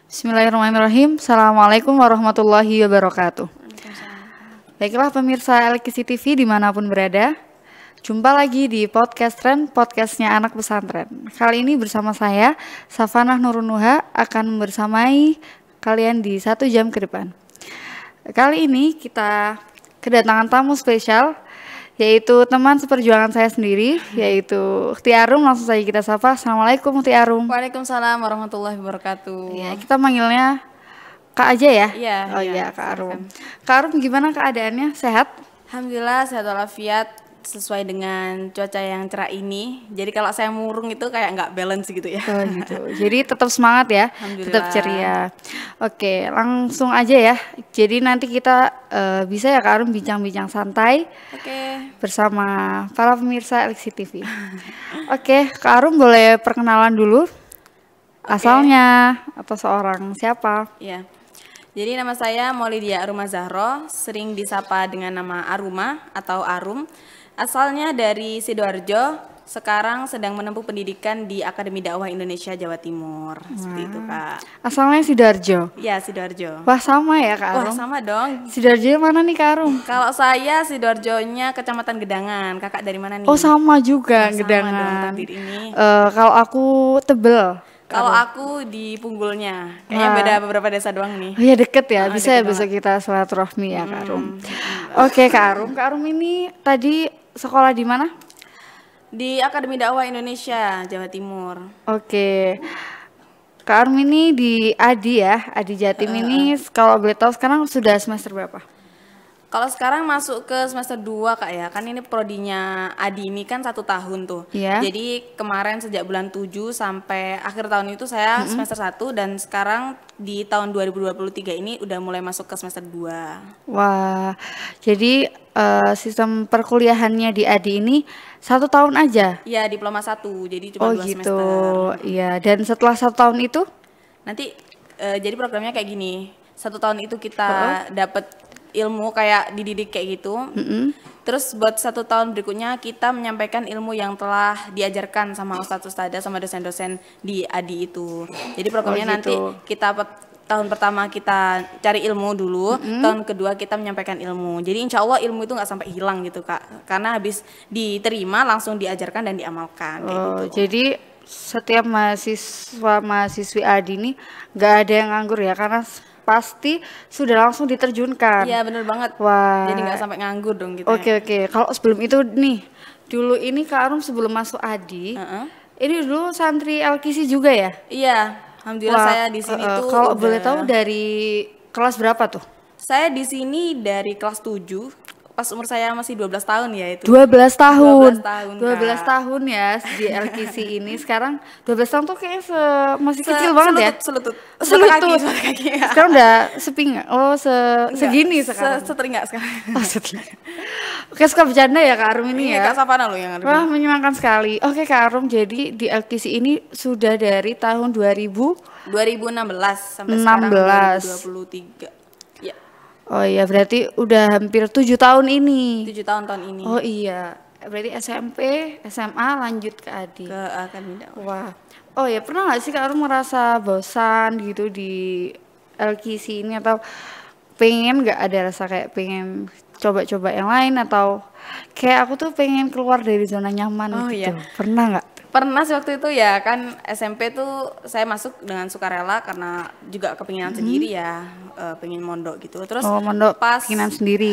Bismillahirrahmanirrahim. Assalamualaikum warahmatullahi wabarakatuh. Baiklah pemirsa LKC TV dimanapun berada, jumpa lagi di podcast Tren, podcastnya anak pesantren. Kali ini bersama saya, Safanah Nurunuha, akan bersamai kalian di 1 jam ke depan. Kali ini kita kedatangan tamu spesial, yaitu teman seperjuangan saya sendiri, yaitu Ukhti Arum. Langsung saja kita sapa. Assalamualaikum Ukhti Arum. Waalaikumsalam warahmatullahi wabarakatuh. Ya, kita manggilnya Kak aja ya? Iya. Oh iya, Kak Arum. Kak Arum gimana keadaannya? Sehat? Alhamdulillah sehat walafiat sesuai dengan cuaca yang cerah ini. Jadi kalau saya murung itu kayak nggak balance gitu ya. Oh gitu. Jadi tetap semangat ya, tetap ceria. Oke, langsung aja ya. Jadi nanti kita bisa ya Kak Arum bincang-bincang santai. Oke. Bersama para pemirsa LKC TV. Oke, Kak Arum boleh perkenalan dulu. Asalnya atau seorang siapa? Iya. Jadi nama saya Maulidia Aruma Zahro, sering disapa dengan nama Aruma atau Arum. Asalnya dari Sidoarjo, sekarang sedang menempuh pendidikan di Akademi Dakwah Indonesia Jawa Timur. Seperti itu, Kak. Asalnya Sidoarjo? Iya, Sidoarjo. Wah, sama ya Kak Arum? Wah, sama dong. Sidoarjo mana nih Kak Arum? Kalau saya Sidoarjonya Kecamatan Gedangan. Kakak dari mana nih? Oh, sama juga Sama Gedangan. dong, ini. Kalau aku Tebel. Kalau aku di Punggulnya. Kayaknya beda beberapa desa doang nih. Oh ya deket ya, bisa ya deket besok kita silaturahmi ya Kak Arum. Oke Kak Arum, Kak Arum ini tadi sekolah di mana? Di Akademi Dakwah Indonesia Jawa Timur. Oke. Kak Arum ini di Adi ya, Adi Jatim ini kalau boleh tahu sekarang sudah semester berapa? Kalau sekarang masuk ke semester 2 Kak ya, kan ini prodinya Adi ini kan 1 tahun tuh. Iya. Jadi kemarin sejak bulan 7 sampai akhir tahun itu saya semester 1 dan sekarang di tahun 2023 ini udah mulai masuk ke semester 2. Wah, jadi sistem perkuliahannya di Adi ini 1 tahun aja? Iya, diploma 1, jadi cuma 2 gitu. semester. Iya, dan setelah 1 tahun itu? Nanti jadi programnya kayak gini, 1 tahun itu kita dapat ilmu kayak dididik kayak gitu. Terus buat 1 tahun berikutnya kita menyampaikan ilmu yang telah diajarkan sama ustadz-ustadzah sama dosen-dosen di Adi itu. Jadi programnya nanti kita tahun pertama kita cari ilmu dulu, tahun kedua kita menyampaikan ilmu. Jadi insya Allah ilmu itu nggak sampai hilang gitu Kak, karena habis diterima langsung diajarkan dan diamalkan. Kayak gitu. Jadi setiap mahasiswi Adi ini nggak ada yang nganggur ya, karena pasti sudah langsung diterjunkan. Iya bener banget. Wah. Jadi nggak sampai nganggur dong gitu. Oke. Kalau sebelum itu nih, dulu ini Kak Arum sebelum masuk Adi, ini dulu santri LKC juga ya? Iya, alhamdulillah saya di sini tuh. Kalau boleh tahu dari kelas berapa tuh? Saya di sini dari kelas 7. Pas umur saya masih 12 tahun ya itu. 12 tahun. 12 tahun ya di LKC ini. Sekarang 12 tahun tuh kayaknya masih kecil banget ya. Selutut. Kaki. Sekarang udah sepinggang. Oh, segini sekarang. Seteringak sekarang. Oh, seteringak. Oke, suka bercanda ya Kak Arum ini ya. Kak Sapana loh yang ada. Wah, menyenangkan sekali. Oke Kak Arum, jadi di LKC ini sudah dari tahun 2016 sampai sekarang 2023. Oh iya, berarti udah hampir 7 tahun ini. 7 tahun ini. Oh iya, berarti SMP, SMA lanjut ke Adi. Ke Akademi Dakwah. Wah. Oh ya, pernah nggak sih Kak Arum merasa bosan gitu di LKC ini, atau pengen nggak ada rasa kayak pengen coba-coba yang lain, atau kayak aku tuh pengen keluar dari zona nyaman gitu. Iya. Pernah nggak? Pernah sih waktu itu ya, kan SMP tuh saya masuk dengan sukarela karena juga kepinginan sendiri ya, pengen mondok gitu. Terus mondok pas keinginan sendiri.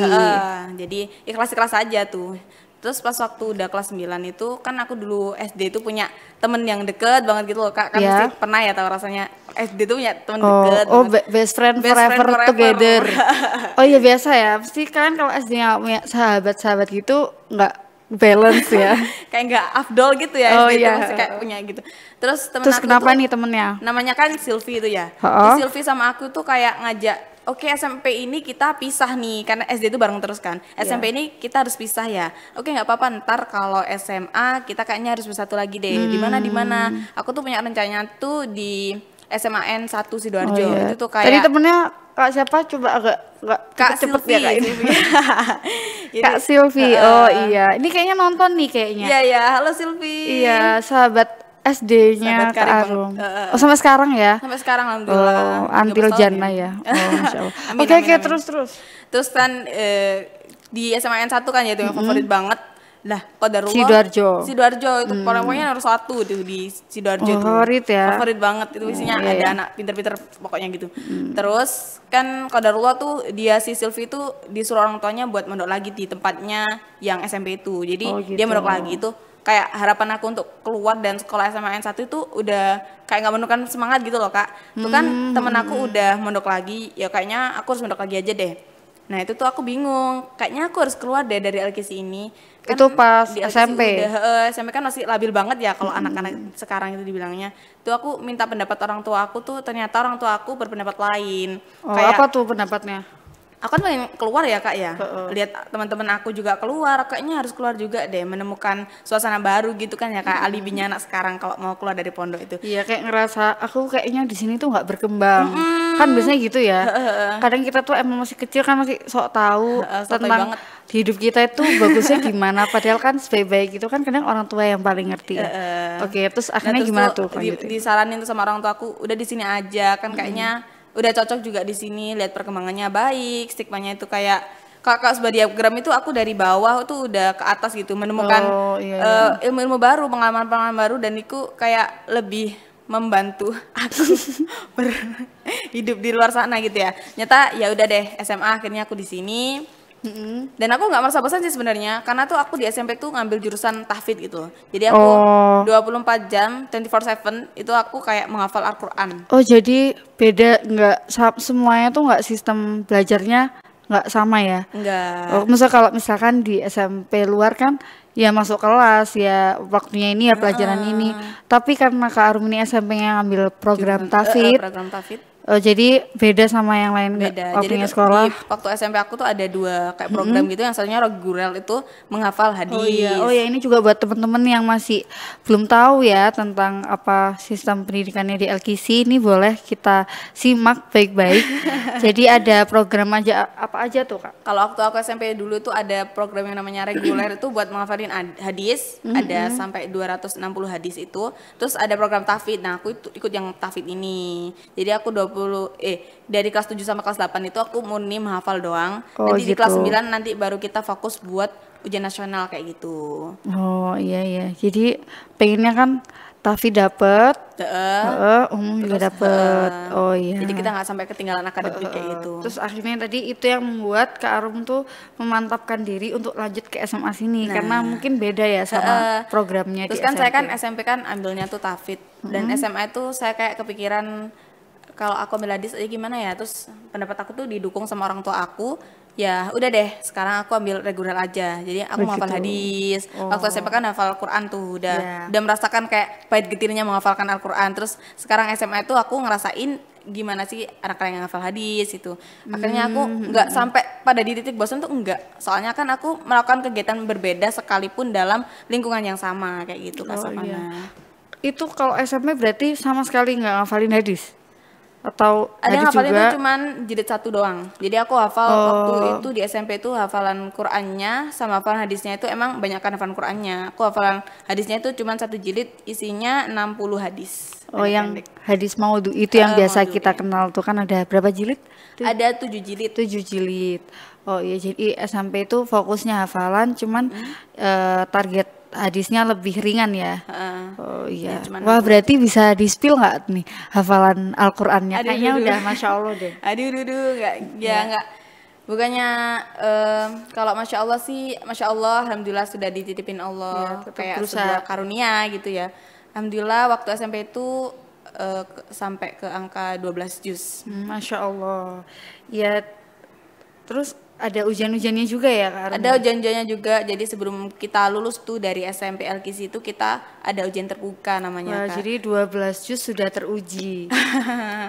Jadi ikhlas-ikhlas aja tuh. Terus pas waktu udah kelas 9 itu kan aku dulu SD itu punya temen yang deket banget gitu loh Kak. Kan pasti pernah ya tahu rasanya SD tuh punya temen deket. Oh, best friend forever together. Oh iya, biasa ya. Pasti kan kalau SD nggak punya sahabat-sahabat gitu nggak balance ya. Kayak nggak afdol gitu ya. Oh SD iya. itu masih kayak punya gitu. Terus temen Terus aku kenapa tuh, nih temennya? namanya kan Silvi itu ya. Silvi sama aku tuh kayak ngajak, oke, SMP ini kita pisah nih, karena SD itu bareng terus kan. SMP ini kita harus pisah ya. Oke, nggak apa-apa, ntar kalau SMA kita kayaknya harus bersatu lagi deh. Di mana? Aku tuh punya rencananya tuh di SMAN 1 Sidoarjo. Itu tuh kayak. Tadi temennya Kak siapa? Coba agak Kak cepet Silvi, ya Kak ini. Kak Silvi. Oh iya, ini kayaknya nonton nih kayaknya. Iya, halo Silvi. Iya, sahabat SD-nya Sahabat Kak karib Arum. banget. Oh sampai sekarang ya? Sampai sekarang alhamdulillah. Oh, until 13 tahun jannah ya. Oh, Masya Allah. Amin, Oke, amin, amin. terus. Terus kan di SMA N 1 kan ya itu yang favorit banget. Lah, qadarullah. Sidoarjo itu pokoknya nomor 1 tuh di Sidoarjo tuh. Favorit ya. Favorit banget itu isinya iya, ada iya. anak pinter-pinter pokoknya gitu. Terus kan qadarullah tuh dia si Silvi itu disuruh orang tuanya buat mondok lagi di tempatnya yang SMP itu. Jadi gitu. dia mondok lagi itu kayak harapan aku untuk keluar dan sekolah SMA N 1 itu udah kayak nggak menemukan semangat gitu loh Kak. Tuh kan temen aku udah mondok lagi, ya kayaknya aku harus mondok lagi aja deh. Nah itu tuh aku bingung, kayaknya aku harus keluar deh dari LKC ini. Kan Itu pas di LKC SMP? SMP kan masih labil banget ya kalau anak-anak sekarang itu dibilangnya. Tuh aku minta pendapat orang tua aku tuh, ternyata orang tua aku berpendapat lain. Oh, Kayak apa tuh pendapatnya? aku kan pengen keluar ya Kak ya, lihat teman-teman aku juga keluar, kayaknya harus keluar juga deh, menemukan suasana baru gitu kan ya Kak, alibinya anak sekarang kalau mau keluar dari pondok itu. Iya, kayak ngerasa aku kayaknya di sini tuh nggak berkembang. Kan biasanya gitu ya. Kadang kita tuh emang masih kecil kan masih sok tahu Sotoy tentang banget. hidup kita itu bagusnya gimana. Padahal kan sebaik-baik itu kan kadang orang tua yang paling ngerti ya. Oke, terus akhirnya terus gimana tuh? disaranin tuh sama orang tua aku, udah di sini aja kan kayaknya udah cocok juga di sini, lihat perkembangannya baik, stigmanya itu kayak kakak sebagai diagram itu aku dari bawah tuh udah ke atas gitu, menemukan ilmu-ilmu baru, pengalaman-pengalaman baru dan itu kayak lebih membantu aku hidup di luar sana gitu ya. Nyata ya udah deh SMA akhirnya aku di sini. Dan aku nggak merasa bosan sih sebenarnya, karena tuh aku di SMP tuh ngambil jurusan tahfidz gitu. Jadi aku 24 jam 24/7 itu aku kayak menghafal Al-Qur'an. Oh, jadi beda nggak semuanya tuh nggak sistem belajarnya nggak sama ya? Enggak. Oh, kalau misalkan di SMP luar kan ya masuk kelas ya waktunya ini ya pelajaran ini. Tapi karena Kak Arum ini SMP-nya ngambil program tahfidz. Program tahfidz. Oh, jadi beda sama yang lain Beda. waktunya Jadi sekolah. waktu SMP aku tuh ada 2 kayak program gitu, yang satunya reguler itu menghafal hadis. Oh iya, ini juga buat teman-teman yang masih belum tahu ya tentang apa sistem pendidikannya di LKC, ini boleh kita simak baik-baik. Jadi ada program aja apa aja tuh Kak? Kalau waktu aku SMP dulu tuh ada program yang namanya reguler itu buat menghafalin hadis, ada sampai 260 hadis itu. Terus ada program tahfidz. Nah, aku ikut yang tahfidz ini. Jadi aku dari kelas 7 sampai kelas 8 itu aku murni menghafal doang. Oh, Nanti gitu. di kelas 9 nanti baru kita fokus buat ujian nasional kayak gitu. Oh iya. Jadi pengennya kan tahfidz dapet, umum juga dapet. Oh iya. Jadi kita nggak sampai ketinggalan akademik kayak gitu. Terus akhirnya tadi itu yang membuat Kak Arum tuh memantapkan diri untuk lanjut ke SMA sini karena mungkin beda ya sama programnya Terus di kan SMP. saya kan SMP kan ambilnya tuh tahfidz dan SMA itu saya kayak kepikiran kalau aku ambil hadis aja gimana ya. Terus pendapat aku tuh didukung sama orang tua aku. Ya udah deh, sekarang aku ambil reguler aja. Jadi aku menghafal hadis. Waktu SMP kan hafal Quran tuh udah merasakan kayak pahit getirnya menghafalkan Al-Quran. Terus sekarang SMA itu aku ngerasain gimana sih anak-anak yang hafal hadis itu. Akhirnya aku nggak sampai pada di titik bosan tuh enggak. Soalnya kan aku melakukan kegiatan berbeda sekalipun dalam lingkungan yang sama kayak gitu Kak Sapana. Iya. Itu kalau SMP berarti sama sekali nggak ngafalin hadis? Atau ada hadis ngafalin juga? itu cuman jilid 1 doang. Jadi aku hafal waktu itu di SMP itu hafalan Qur'annya sama hafalan hadisnya itu emang banyakkan hafalan Qur'annya. Aku hafalan hadisnya itu cuman 1 jilid isinya 60 hadis. Oh, yang hadis maudhu itu yang biasa maudhu, kita kenal tuh kan ada berapa jilid? Ada 7 jilid. 7 jilid. Oh iya, jadi SMP itu fokusnya hafalan cuman target hadisnya lebih ringan ya. Oh iya. Wah, berarti bisa di-spill nggak nih hafalan Al-Qur'annya? Kayaknya udah Masya Allah deh. Nggak. Bukannya kalau Masya Allah sih, Masya Allah, Alhamdulillah sudah dititipin Allah kayak sebuah karunia gitu ya. Alhamdulillah waktu SMP itu sampai ke angka 12 juz. Masya Allah. Ya, terus ada ujian-ujiannya juga ya Kak Arum? Ada ujian-ujiannya juga. Jadi sebelum kita lulus tuh dari SMP LKC itu kita ada ujian terbuka namanya. Wah, jadi 12 juz sudah teruji.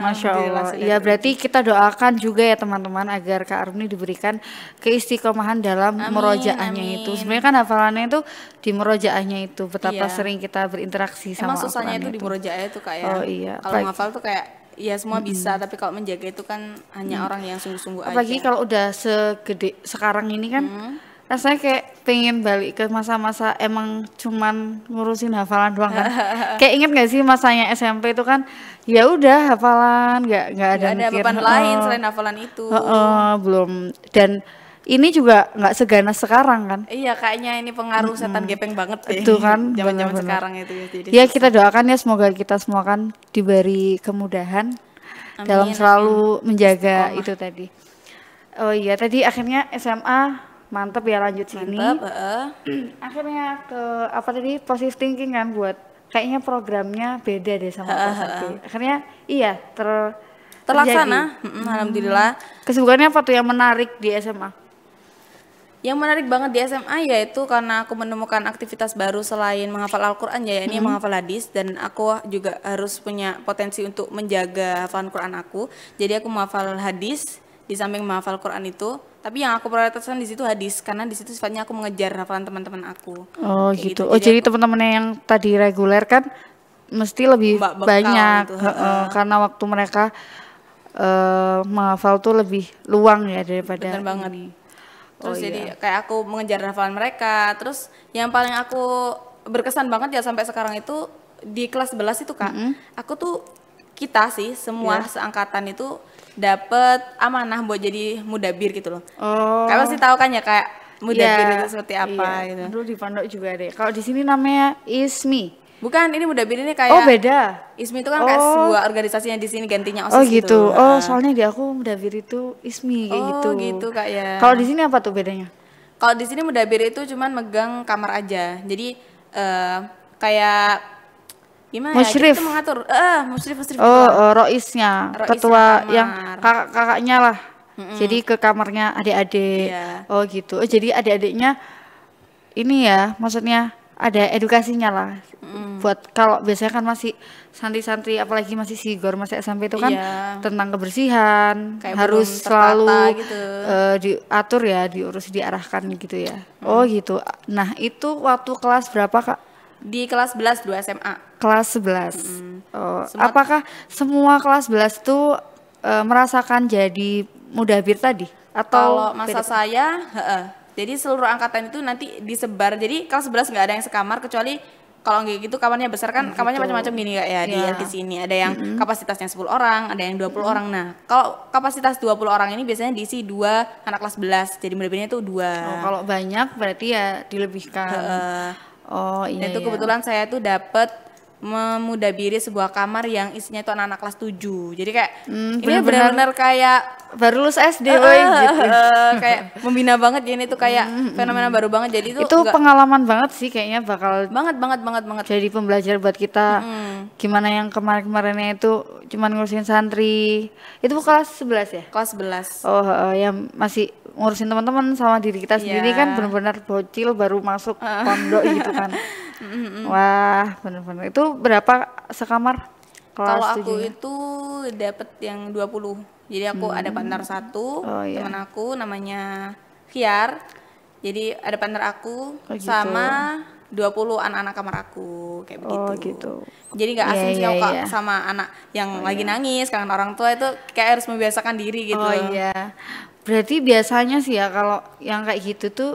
Masya Allah. Ya berarti kita doakan juga ya teman-teman agar Kak Arum ini diberikan keistiqomahan dalam merojaahnya itu. Sebenarnya kan hafalannya itu di merojaahnya itu. Betapa sering kita berinteraksi sama Emang susahnya itu di merojaah itu Kak ya. Oh iya. Kalau ngafal tuh kayak ya semua bisa, tapi kalau menjaga itu kan hanya orang yang sungguh-sungguh aja. Apalagi kalau udah segede sekarang ini kan rasanya kayak pengen balik ke masa-masa emang cuman ngurusin hafalan doang kan. Kayak inget gak sih masanya SMP itu kan ya udah hafalan, nggak ada Nggak ada mikir. beban lain selain hafalan itu. Belum, dan ini juga nggak seganas sekarang kan. Iya, kayaknya ini pengaruh setan gepeng banget deh. Itu kan Zaman-zaman bener-bener. sekarang itu ya. Jadi Ya kita doakan ya semoga kita semua kan diberi kemudahan dalam selalu menjaga itu tadi. Oh iya, tadi akhirnya SMA mantep ya, lanjut sini. mantap, Akhirnya ke apa tadi, positive thinking kan, buat kayaknya programnya beda deh sama kelas 1. Akhirnya iya terlaksana. Alhamdulillah. Kesibukannya apa tuh yang menarik di SMA? Yang menarik banget di SMA yaitu karena aku menemukan aktivitas baru selain menghafal Al-Quran ya, ini menghafal hadis, dan aku juga harus punya potensi untuk menjaga hafalan Quran aku. Jadi aku menghafal hadis di samping menghafal Quran itu, tapi yang aku prioritaskan di situ hadis karena di situ sifatnya aku mengejar hafalan teman-teman aku. Oh Kayak gitu. Oh jadi aku teman-temannya yang tadi reguler kan mesti lebih bekal banyak gitu, karena waktu mereka menghafal tuh lebih luang ya daripada bener banget. ini. Terus jadi kayak aku mengejar hafalan mereka. Terus yang paling aku berkesan banget ya sampai sekarang itu di kelas 11 itu Kak. Aku tuh kita sih semua seangkatan itu dapat amanah buat jadi mudabir gitu loh. Kayak pasti tahu kan ya kayak mudabir itu seperti apa gitu. Dulu di pondok juga deh. Kalau di sini namanya ISMI. Bukan, ini mudabir ini kayak beda. ISMI itu kan kayak sebuah organisasinya di sini gantinya Oh OSIS gitu. gitu. Soalnya di aku mudabir itu ISMI kayak gitu. Oh gitu Kak ya. Kalau di sini apa tuh bedanya? Kalau di sini mudabir itu cuman megang kamar aja. Jadi kayak gimana Musyrif. ya? Kita mengatur. Musyrif. Roisnya, Roisnya ketua kamar. yang kakak-kakaknya lah. Jadi ke kamarnya adik-adik. Iya. Oh gitu. Jadi adik-adiknya ini ya, maksudnya ada edukasinya lah. Buat kalau biasanya kan masih santri-santri, apalagi masih sigor, masih SMP itu kan tentang kebersihan, Kayak harus belum tertata selalu gitu. diatur ya, diurus, diarahkan gitu ya. Oh gitu. Nah itu waktu kelas berapa Kak? Di kelas 11 2 SMA. Kelas 11. Apakah semua kelas 11 tuh merasakan jadi mudabir tadi? Atau Kalau masa saya, jadi seluruh angkatan itu nanti disebar. Jadi kelas 11 nggak ada yang sekamar kecuali kalau nggak gitu kamarnya besar kan, kamarnya macam-macam gini Kak ya. Di LKS ini ada yang kapasitasnya 10 orang, ada yang 20 orang. Nah, kalau kapasitas 20 orang ini biasanya diisi 2 anak kelas 11. Jadi mudabirnya itu 2. kalau banyak berarti ya dilebihkan. Dan itu kebetulan saya tuh dapat memudabiri sebuah kamar yang isinya itu anak-anak kelas 7. Jadi kayak ini benar-benar kayak baru lulus SD gitu. Kayak membina banget ya, ini tuh kayak fenomena baru banget. Jadi itu pengalaman banget sih, kayaknya bakal banget. jadi pembelajar buat kita. Gimana yang kemarin-kemarinnya itu cuman ngurusin santri. Itu kelas 11 ya? Kelas 11. Yang masih ngurusin teman-teman sama diri kita sendiri kan benar-benar bocil baru masuk pondok gitu kan. Wah, benar-benar. Itu berapa sekamar? Kalau aku itu dapat yang 20. Jadi aku ada partner satu, teman aku namanya Khiar. Jadi ada partner aku sama 20 anak-anak kamar aku kayak begitu. Gitu. Jadi nggak asing sih kok sama anak yang lagi nangis kangen orang tua, itu kayak harus membiasakan diri gitu. Berarti biasanya sih ya kalau yang kayak gitu tuh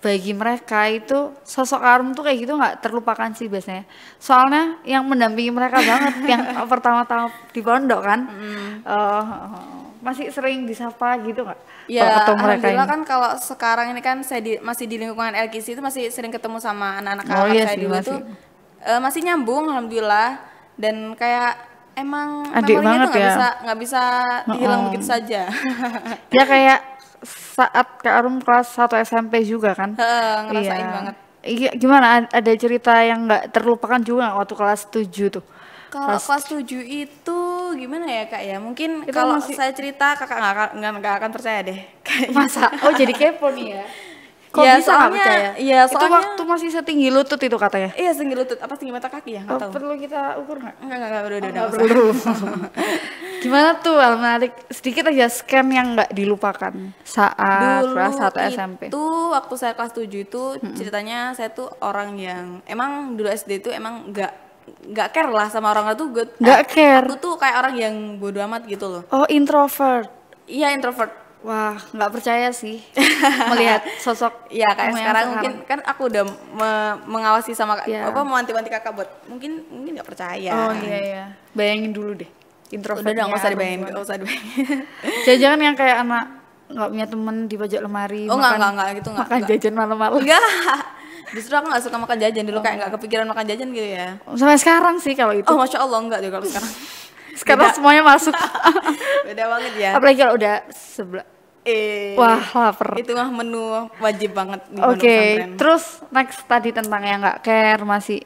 bagi mereka itu sosok Arum tuh kayak gitu nggak terlupakan sih biasanya. Soalnya yang mendampingi mereka banget yang pertama-tama di pondok kan. Masih sering disapa gitu nggak? Ya, alhamdulillah kan kalau sekarang ini kan saya masih di lingkungan LKS itu masih sering ketemu sama anak-anak saya dulu itu masih nyambung alhamdulillah, dan kayak emang memorinya tuh nggak bisa dihilang begitu saja. Dia kayak saat Kak Arum kelas 1 SMP juga kan? Ngerasain banget. Gimana, ada cerita yang nggak terlupakan juga waktu kelas 7 tuh? Kalau kelas 7 itu gimana ya Kak ya? Mungkin kalau saya cerita Kakak nggak akan percaya deh. Masa? Oh jadi kepo nih ya? Kok ya, bisa nggak percaya? Iya, itu waktu masih setinggi lutut itu katanya? Iya, setinggi lutut. Apa setinggi mata kaki ya? Nggak tahu. Perlu kita ukur nggak? Enggak, udah. Perlu. Gimana tuh menarik, sedikit aja scam yang nggak dilupakan saat kelas 1 SMP? Itu waktu saya kelas 7 itu ceritanya saya tuh orang yang emang dulu SD itu emang nggak care lah sama orang tuh. Nggak care? Aku tuh kayak orang yang bodo amat gitu loh. Oh, introvert? Iya, introvert. Wah, nggak percaya sih melihat sosok Ya kayak kamu yang sekarang mungkin kan aku udah mengawasi sama Ya. mewanti-wanti kakak buat mungkin nggak percaya. Oh iya. Bayangin dulu deh. Udah Introvertnya. dong, nggak usah dibayangin, gimana. nggak usah dibayangin. Jangan-jangan yang kayak anak nggak punya temen di pojok lemari, Oh enggak gitu enggak. makan jajan malam-malam. Enggak. Justru aku nggak suka makan jajan dulu, kayak nggak kepikiran makan jajan gitu ya. Sampai sekarang sih kalau itu. Oh masya Allah enggak deh kalau sekarang. Sekarang semuanya masuk. Beda banget ya. Apalagi kalau udah sebelah. Wah, lapar. Itu mah menu wajib banget di Oke, pondok pesantren. terus next tadi tentang yang nggak care masih.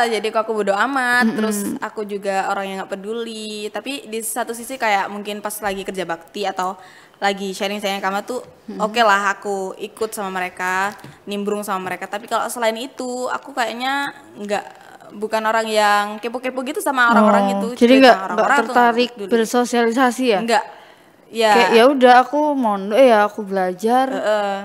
Jadi kok aku bodo amat, terus aku juga orang yang nggak peduli. Tapi di satu sisi kayak mungkin pas lagi kerja bakti atau lagi sharing kamu tuh, oke lah aku ikut sama mereka, nimbrung sama mereka. Tapi kalau selain itu, aku kayaknya bukan orang yang kepo-kepo gitu sama orang-orang itu. Jadi Juga nggak sama orang-orang aku tertarik nggak peduli. bersosialisasi ya? Enggak. Ya. Kayak ya udah aku mondok ya aku belajar.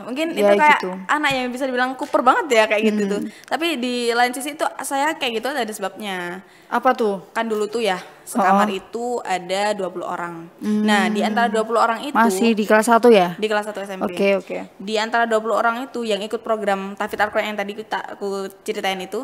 Mungkin Ya, itu kayak gitu. anak yang bisa dibilang kuper banget ya kayak gitu tuh. Tapi di lain sisi itu saya kayak gitu ada sebabnya. Apa tuh? Kan dulu tuh ya sekamar itu ada 20 orang. Nah, di antara 20 orang itu Masih di kelas 1 ya? di kelas 1 SMP. Oke. Di antara 20 orang itu yang ikut program Tahfidz Al-Quran yang tadi aku ceritain itu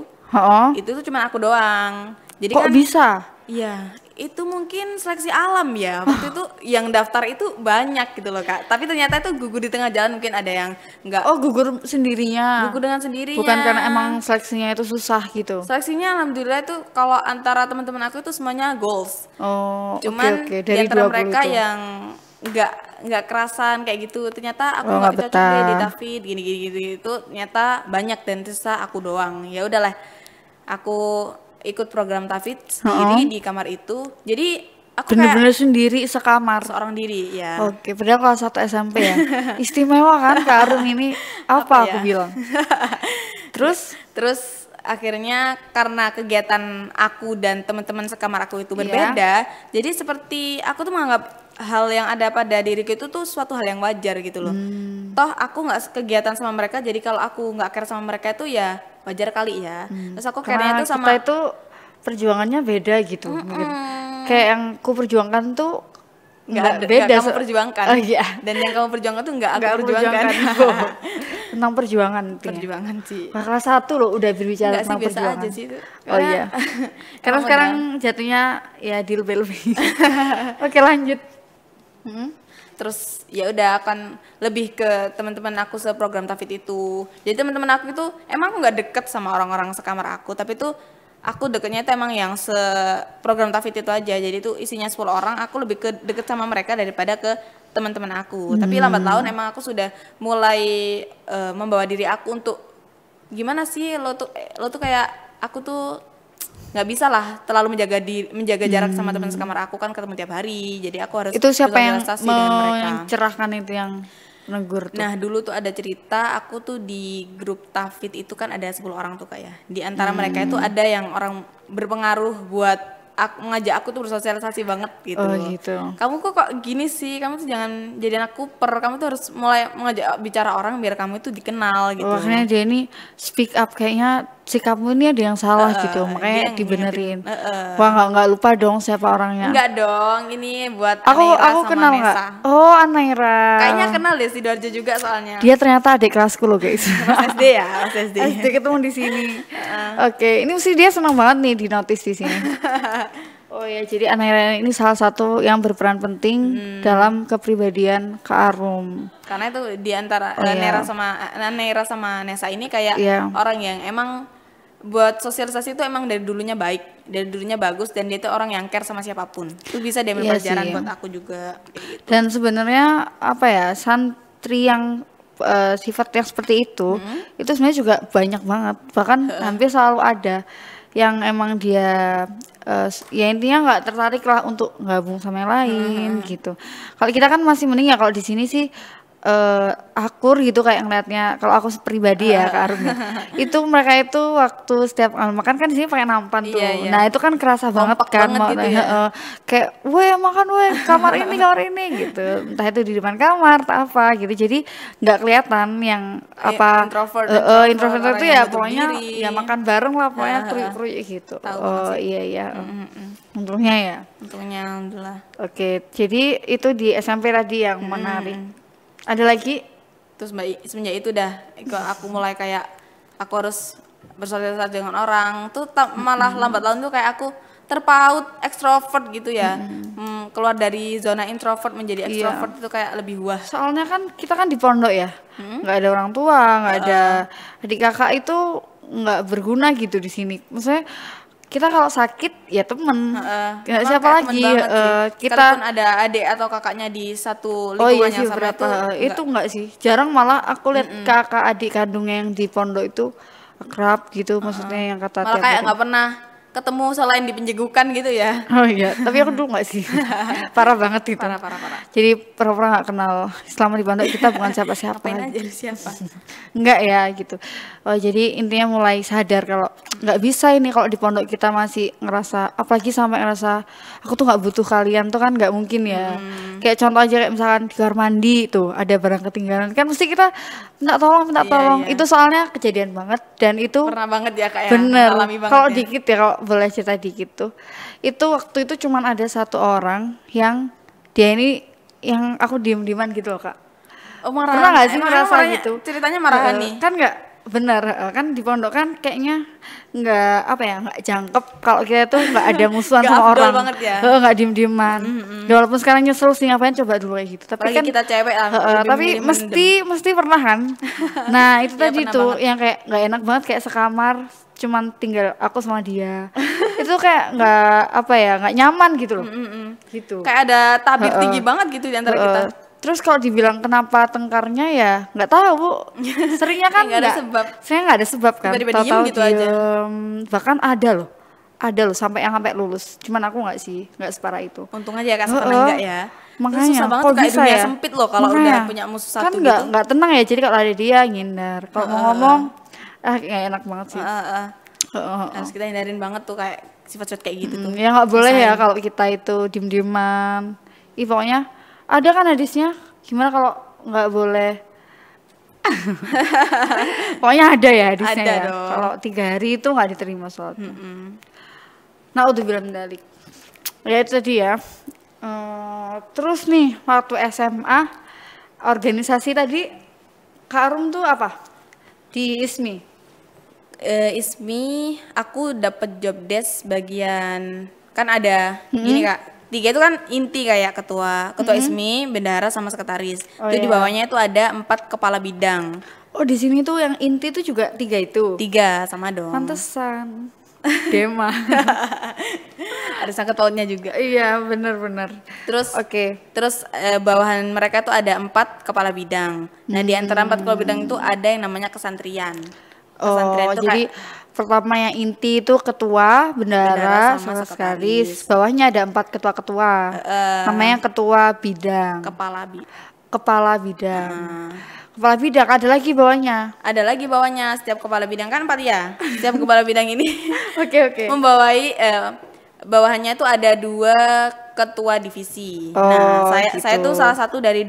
tuh cuma aku doang. Jadi Kok kan bisa? iya, itu mungkin seleksi alam ya. Waktu itu yang daftar itu banyak gitu loh, Kak. Tapi ternyata itu gugur di tengah jalan, mungkin ada yang enggak Gugur sendirinya. gugur dengan sendirinya. Bukan karena emang seleksinya itu susah gitu. Seleksinya alhamdulillah itu kalau antara teman-teman aku itu semuanya goals. Oh, Cuman oke. di Dari antara 20 mereka itu. yang nggak kerasan kayak gitu, ternyata aku Oh, nggak nggak cocok deh di betah. Tahfidz gini gitu itu ternyata banyak dan ternyata aku doang. Ya udahlah, aku ikut program Tahfidz sendiri di kamar itu. Jadi aku kayak Bener-bener sendiri sekamar. seorang diri ya. Oke, padahal kelas 1 SMP ya. Istimewa kan Kak Arum ini apa aku ya? bilang. Terus akhirnya karena kegiatan aku dan teman-teman sekamar aku itu berbeda, jadi seperti aku tuh menganggap hal yang ada pada diriku itu tuh suatu hal yang wajar gitu loh. Toh aku nggak kegiatan sama mereka, jadi kalau aku nggak care sama mereka itu ya wajar kali ya. Terus aku Karena care-nya tuh sama kita itu perjuangannya beda gitu mungkin. Kayak yang ku perjuangkan tuh nggak beda. kamu perjuangkan. Oh iya. Dan yang kamu perjuangkan tuh nggak aku Nggak perjuangkan. Tentang perjuangan intinya. Perjuangan sih. Wah, kelas 1 loh udah berbicara Enggak sih, tentang biasa perjuangan. aja sih itu. Oh iya. Karena emang sekarang jatuhnya ya deal belbi. Oke, lanjut. Terus ya udah akan lebih ke teman-teman aku seprogram Tahfidz itu. Jadi teman-teman aku itu emang aku nggak deket sama orang-orang sekamar aku, tapi tuh aku deketnya itu emang yang seprogram Tahfidz itu aja. Jadi itu isinya 10 orang, aku lebih ke deket sama mereka daripada ke teman-teman aku. Tapi lambat laun emang aku sudah mulai membawa diri aku untuk gimana sih lo tuh kayak aku tuh nggak bisa lah terlalu menjaga jarak sama teman sekamar aku, kan ketemu tiap hari, jadi aku harus Itu siapa yang bersosialisasi dengan mereka. mencerahkan itu yang negur tuh? Nah dulu tuh ada cerita, aku tuh di grup Tahfidz itu kan ada 10 orang tuh Kak ya. Di antara mereka itu ada yang orang berpengaruh buat ngajak aku tuh bersosialisasi banget gitu. Oh gitu. Kamu kok gini sih, kamu tuh jangan jadi anak kuper, kamu tuh harus mulai mengajak bicara orang biar kamu itu dikenal gitu. Makanya dia ini speak up, kayaknya sikapmu ini ada yang salah gitu, makanya yang dibenerin. Wah, nggak lupa dong siapa orangnya. Enggak dong, ini buat Aku Aneira sama kenal nggak? Nesa. Oh, Anaira. Kayaknya kenal deh Sidoarjo juga soalnya. Dia ternyata adik kelasku loh guys. Pas SD ya, pas SD. SD ketemu di sini. Oke, ini mesti dia senang banget nih di notice di sini. Oh ya, jadi Anaira ini salah satu yang berperan penting dalam kepribadian Kak Arum. Karena itu di antara Neira sama Nesa ini kayak orang yang emang buat sosialisasi itu emang dari dulunya baik, dari dulunya bagus, dan dia itu orang yang care sama siapapun. Itu bisa diambil pelajaran buat aku juga. Gitu. Dan sebenarnya apa ya, santri yang sifat yang seperti itu sebenarnya juga banyak banget. Bahkan hampir selalu ada yang emang dia ya intinya nggak tertarik lah untuk gabung sama yang lain gitu. Kalau kita kan masih mending ya, kalau di sini sih akur gitu kayak ngeliatnya. Kalau aku pribadi ya Kak Arum ya. Itu mereka itu waktu setiap makan kan di sini pakai nampan tuh. Iya. Nah itu kan kerasa banget Kompak kan, banget gitu ya. kayak weh makan weh kamar ini gitu. Entah itu di depan kamar atau apa gitu. Jadi nggak kelihatan yang apa introvert introvert orang itu yang ya nutup pokoknya diri. ya makan bareng lah pokoknya kruyuk gitu. Tahu banget sih. Iya. Untungnya ya. Untungnya alhamdulillah. Oke, jadi itu di SMP tadi yang menarik. Ada lagi? Terus semenjak itu aku mulai kayak aku harus bersosialisasi dengan orang tuh malah lambat laun tuh kayak aku terpaut ekstrovert gitu ya. Keluar dari zona introvert menjadi ekstrovert itu kayak lebih wah. Soalnya kan kita kan di pondok ya, nggak ada orang tua, nggak ada adik kakak itu nggak berguna gitu di sini. Maksudnya kita kalau sakit ya temen, siapa lagi? Kita Sekalipun ada adik atau kakaknya di satu oh iya lingkungan sih yang sama berapa itu enggak sih, jarang malah aku lihat kakak adik kandungnya yang di pondok itu akrab gitu, maksudnya yang kata malah tiap kayak hari. nggak pernah ketemu selain di penjegukan gitu ya. Oh iya, tapi aku dulu nggak sih, parah banget itu. Parah. Jadi pura-pura nggak kenal. Selama di pondok kita bukan siapa-siapa. Ngapain aja lu siapa? Enggak ya gitu. Oh, jadi intinya mulai sadar kalau nggak bisa ini kalau di pondok kita masih ngerasa, apalagi sampai ngerasa aku tuh nggak butuh kalian tuh kan nggak mungkin ya. Kayak contoh aja kayak misalkan di kamar mandi tuh ada barang ketinggalan kan mesti kita minta tolong. Iya. Itu soalnya kejadian banget dan itu Pernah banget ya kayak bener. alami banget Kalau ya. dikit ya, kalau boleh cerita dikit tuh, itu waktu itu cuman ada satu orang yang dia ini yang aku diem-dieman gitu loh Kak. Oh, marahan. Pernah nggak sih Emang ngerasa orangnya gitu? Ceritanya marahan nih. Kan nggak bener kan di pondok kan kayaknya nggak apa ya, nggak jangkep kalau kita tuh nggak ada musuhan Nggak sama afdol orang. banget ya. Nggak diem-dieman. Ya, walaupun sekarang nyesel sih ngapain coba dulu kayak gitu. Tapi Apalagi kan kita cewek lah. lebih tapi memilih mendem. mesti pernah kan. Nah itu Iya, tadi pernah tuh banget. yang kayak nggak enak banget, kayak sekamar cuman tinggal aku sama dia. Itu kayak nggak apa ya, nggak nyaman gitu loh. Gitu. Kayak ada tabir tinggi banget gitu di antara kita. Terus kalau dibilang kenapa tengkarnya ya nggak tahu. Seringnya kan Nggak ada sebab. Saya nggak ada sebab kan. Tiba-tiba diem Tahu-tahu gitu aja. Bahkan ada loh sampai lulus. Cuman aku nggak sih, nggak separah itu. Untung aja ya Kak sekarang enggak ya. Makanya Terus susah banget kok tuh kayak bisa dunia ya? sempit loh kalau Makanya. udah punya musuh satu Kan gitu. nggak tenang ya. Jadi kalau ada dia ngindar. Kalau mau ngomong nggak enak banget sih. Harus kita hindarin banget tuh kayak sifat-sifat kayak gitu tuh. Ya nggak boleh ya kalau kita itu diem-dieman. Pokoknya ada kan hadisnya. Gimana kalau nggak boleh? Pokoknya ada ya hadisnya Ada ya. dong. Kalau 3 hari itu nggak diterima sholat. Nah udah bilang mendalik. Ya itu tadi ya. Terus nih waktu SMA organisasi tadi Kak Arum tuh apa? Di ISMI. ISMI aku dapat job desk bagian kan ada gini Kak. 3 itu kan inti kayak ketua ISMI, bendahara sama sekretaris. Oh, Itu di iya. bawahnya itu ada 4 kepala bidang. Oh di sini tuh yang inti tuh juga 3 itu. 3 sama dong. Pantesan. Dema. Ada sangkut pautnya juga. Iya benar-benar. Terus Oke. Terus bawahan mereka tuh ada 4 kepala bidang. Nah, di antara 4 kepala bidang itu ada yang namanya kesantrian. Kesantrian Oh itu jadi pertama yang inti itu ketua, bendahara, sama sekretaris. Bawahnya ada 4 ketua-ketua. Namanya ketua bidang. Kepala bidang. Kepala bidang ada lagi bawahnya. Ada lagi bawahnya, setiap kepala bidang kan 4 ya. Setiap kepala bidang ini Oke. membawai bawahannya tuh ada 2 ketua divisi. Oh, Nah, gitu. saya tuh salah satu dari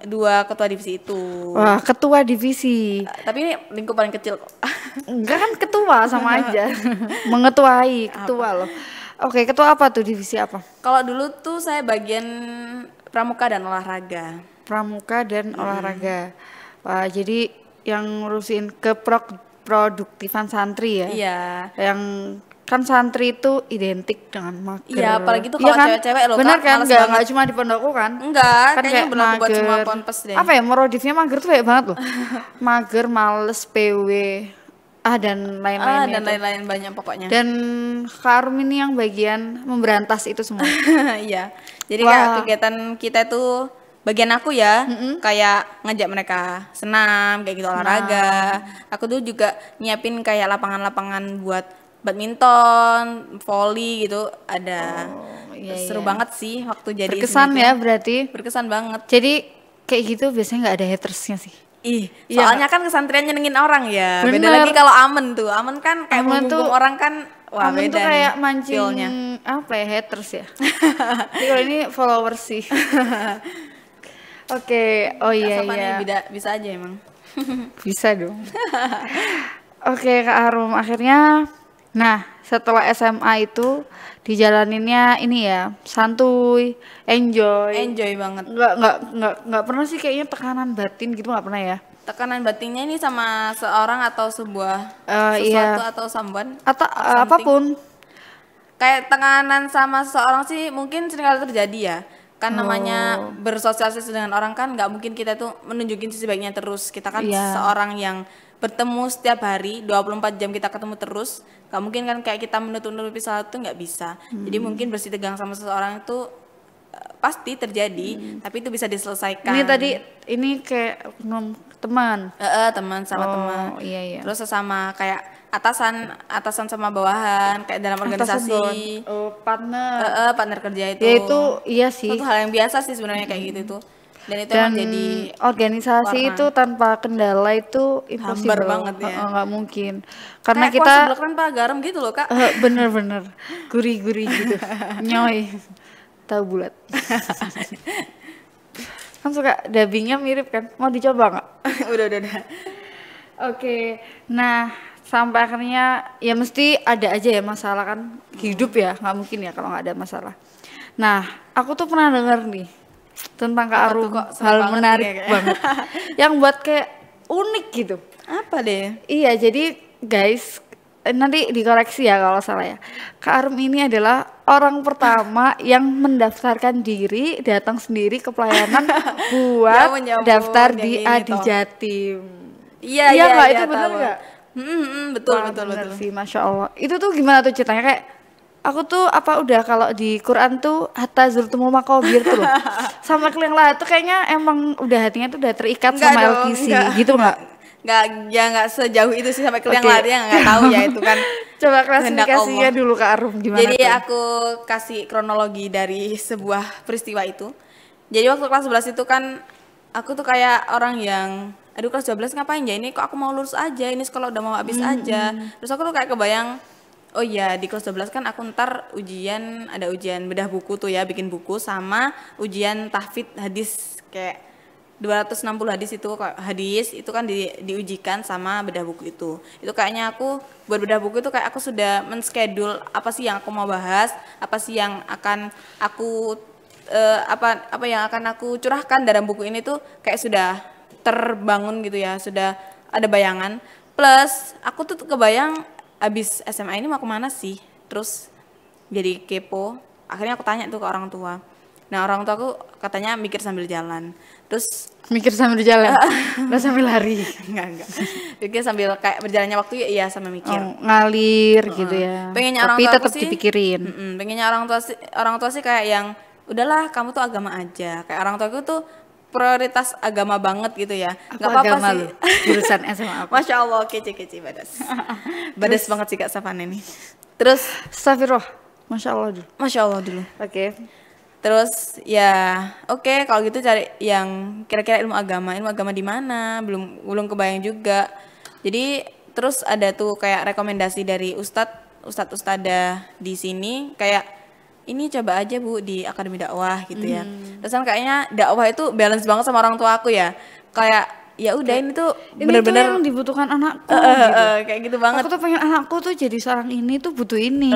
dua ketua divisi itu. Wah ketua divisi. Tapi ini lingkup paling kecil kok. Enggak kan ketua sama aja. Mengetuai ketua loh. Oke ketua apa tuh, divisi apa? Kalau dulu tuh saya bagian pramuka dan olahraga. Pramuka dan olahraga. Wah jadi yang ngurusin produktifan santri ya? Iya. Yang kan santri itu identik dengan mager. Iya, apalagi tuh Iya kalau kan? cewek-cewek loh, Bener Kak, kan? males Enggak banget. cuma di pondokku kan? Enggak, Kan kayaknya kayak berlaku buat semua mager. ponpes deh. Apa ya, modifnya mager tuh banyak banget loh. Mager, males, PW, dan lain-lainnya dan tuh. lain-lain banyak pokoknya. Dan Karum ini yang bagian memberantas itu semua. Iya. Jadi Wah. kayak kegiatan kita tuh bagian aku ya, kayak ngajak mereka senam, kayak gitu olahraga. Aku tuh juga nyiapin kayak lapangan-lapangan buat badminton, volley gitu ada. iya, Seru iya. banget sih waktu jadi Berkesan ISMI itu. ya berarti. Berkesan banget. Jadi kayak gitu biasanya nggak ada hatersnya sih. Soalnya kan kesantrian nyenengin orang ya. Bener. Beda lagi kalau Amen tuh. Amen kan kayak Amen menghukum orang kan. Wah, Amen beda tuh kayak nih mancing feel-nya. apa ya, haters ya. Jadi kalau ini followers sih. Oke, oh iya Kak Safani iya. bisa aja emang. Bisa dong. Oke Kak Arum, akhirnya nah setelah SMA itu dijalaninnya ini ya santuy, enjoy. Enjoy banget. Nggak pernah sih kayaknya tekanan batin gitu, nggak pernah ya. Tekanan batinnya ini sama seorang atau sebuah Iya. sesuatu atau someone Atau or something. apapun. Kayak tekanan sama seseorang sih mungkin sering kali terjadi ya. Kan namanya bersosialisasi dengan orang kan nggak mungkin kita tuh menunjukin sisi baiknya terus. Kita kan Iya. seorang yang bertemu setiap hari 24 jam kita ketemu terus. Nggak mungkin kan kayak kita menutup-nutupi salah itu nggak bisa. Jadi mungkin bersitegang sama seseorang itu pasti terjadi, tapi itu bisa diselesaikan. Ini tadi ini kayak teman. Teman sama teman. Iya iya. Terus sesama kayak atasan sama bawahan kayak dalam organisasi. Partner. Partner kerja itu. Ya itu iya sih. Itu hal yang biasa sih sebenarnya kayak gitu tuh. Dan itu emang jadi organisasi warna. itu tanpa kendala itu impossible. Hambar banget ya. Nggak mungkin. Karena kayak kita sebelah kan Pak garam gitu loh, Kak. bener-bener gurih-gurih gitu. Nyoy. Tahu bulat. Kan suka dubbingnya mirip kan. Mau dicoba nggak? udah. Oke. Nah, sampai akhirnya ya mesti ada aja ya masalah kan, hidup ya, nggak mungkin ya kalau nggak ada masalah. Nah, aku tuh pernah dengar nih tentang Kak Arum hal menarik banget yang buat kayak unik gitu. Apa deh? Iya, jadi guys nanti dikoreksi ya kalau salah ya. Kak Arum ini adalah orang pertama yang mendaftarkan diri, datang sendiri ke pelayanan buat daftar di Adi Jatim. Iya, nggak itu benar nggak? Betul. Sih, Masya Allah. Itu tuh gimana tuh ceritanya, kayak aku tuh apa udah kalau di Quran tuh hatta zurtumul maqabir tuh loh. Sama Keliang Lahat tuh kayaknya emang udah hatinya tuh udah terikat sama LKC gitu nggak? Nggak sejauh itu sih sampai Keliang Lahat ya nggak tahu ya itu kan. Coba klasifikasinya dulu Kak Arum gimana? Jadi tuh? aku kasih kronologi dari sebuah peristiwa itu. Jadi waktu kelas 11 itu kan aku tuh kayak orang yang aduh kelas 12 ngapain ya ini, kok aku mau lulus aja, ini sekolah udah mau habis aja. Terus aku tuh kayak kebayang, oh iya di kelas 12 kan aku ntar ada ujian bedah buku tuh ya, bikin buku sama ujian tahfidz hadis kayak 260 hadis itu kan diujikan sama bedah buku itu. Itu kayaknya aku buat bedah buku itu kayak aku sudah men-schedule apa sih yang aku mau bahas, apa sih yang akan aku apa yang akan aku curahkan dalam buku ini tuh kayak sudah terbangun gitu ya, sudah ada bayangan. Plus aku tuh kebayang abis SMA ini mau kemana sih, terus jadi kepo. Akhirnya aku tanya tuh ke orang tua. Nah orang tua aku katanya mikir sambil jalan. Terus mikir sambil jalan, nggak sambil lari. Enggak. Mikir sambil kayak berjalannya waktu ya sama mikir. Ngalir gitu ya. Pengennya orang tapi tua tetap sih dipikirin. Pengennya orang tua sih kayak yang udahlah kamu tuh agama aja. Kayak orang tua aku tuh prioritas agama banget gitu ya. Nggak apa-apa sih. Jurusan SMA apa? Masya Allah, kece badas. Badas banget sih Kak Safan ini. Terus Astagfirullah. Masya Allah dulu. Oke. Terus ya oke, kalau gitu cari yang kira-kira ilmu agama di mana? Belum kebayang juga. Jadi terus ada tuh kayak rekomendasi dari ustadzah di sini kayak ini coba aja Bu di Akademi Dakwah gitu ya. Terus kan kayaknya dakwah itu balance banget sama orang tua aku ya. Kayak ya udah ini tuh bener-bener yang dibutuhkan anakku gitu. Kayak gitu banget. Aku tuh pengen anakku tuh jadi seorang ini tuh butuh ini.